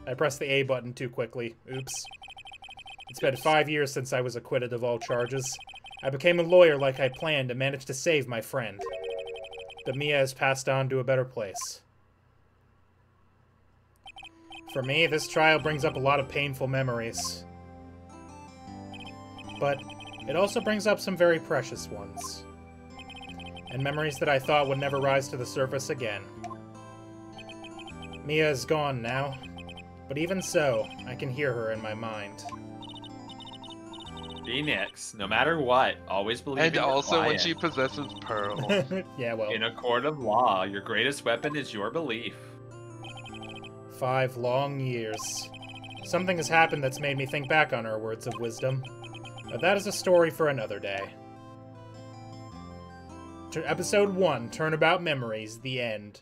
I pressed the A button too quickly. Oops. It's been 5 years since I was acquitted of all charges. I became a lawyer like I planned and managed to save my friend. But Mia has passed on to a better place. For me, this trial brings up a lot of painful memories. But it also brings up some very precious ones. And memories that I thought would never rise to the surface again. Mia is gone now, but even so, I can hear her in my mind. Phoenix, no matter what, always believe And in your also when client. she possesses Pearl. Yeah, well, In a court of law, your greatest weapon is your belief. 5 long years. Something has happened that's made me think back on her words of wisdom. But that is a story for another day. Episode 1, Turnabout Memories, the end.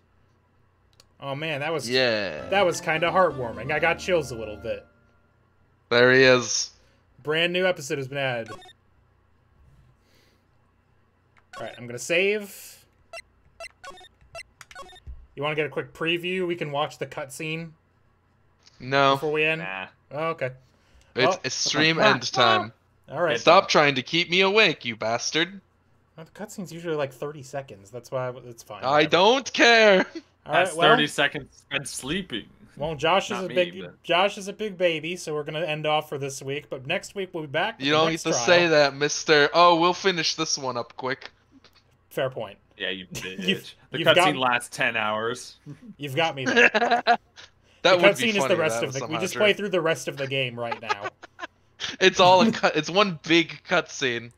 Oh man, that was kind of heartwarming. I got chills a little bit. There he is. Brand new episode has been added. Alright, I'm gonna save. You want to get a quick preview? We can watch the cutscene No. before we end? Nah. Oh, okay. It's Oh. extreme end time. Alright. Stop trying to keep me awake, you bastard. Well, the cutscene's usually like 30 seconds. That's why it's fine. I don't care. That's Alright, well, 30 seconds spent sleeping. well, Josh is Not a me, big but- Josh is a big baby, so we're gonna end off for this week. But next week we'll be back. with You the don't need next to trial. say that, mister. Oh, we'll finish this one up quick. Fair point. Yeah, you bitch. The you've got- cutscene lasts 10 hours. You've got me there. That The would be cutscene funny. is the rest that of the. was We just somehow play true. through the rest of the game right now. It's all a cut. It's one big cutscene.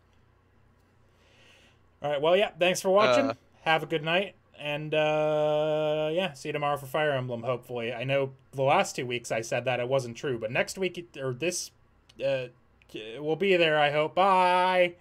All right. Well, yeah. Thanks for watching. Uh, Have a good night, and yeah, see you tomorrow for Fire Emblem. Hopefully, I know the last 2 weeks I said that it wasn't true, but next week or this, we'll be there. I hope. Bye.